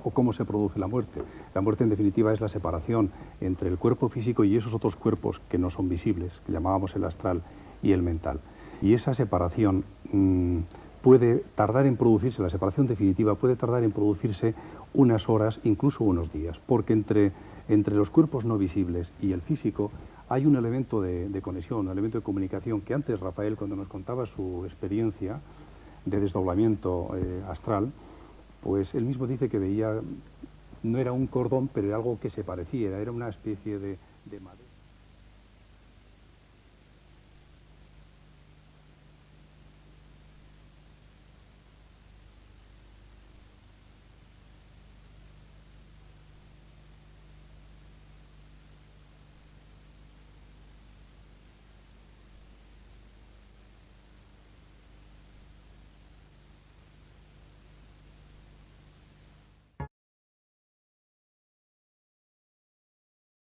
o cómo se produce la muerte. La muerte, en definitiva, es la separación entre el cuerpo físico y esos otros cuerpos que no son visibles, que llamábamos el astral y el mental. Y esa separación puede tardar en producirse, la separación definitiva puede tardar en producirse unas horas, incluso unos días, porque entre los cuerpos no visibles y el físico hay un elemento de conexión, un elemento de comunicación que antes Rafael, cuando nos contaba su experiencia de desdoblamiento astral, pues él mismo dice que veía, no era un cordón, pero era algo que se parecía, era una especie de madera.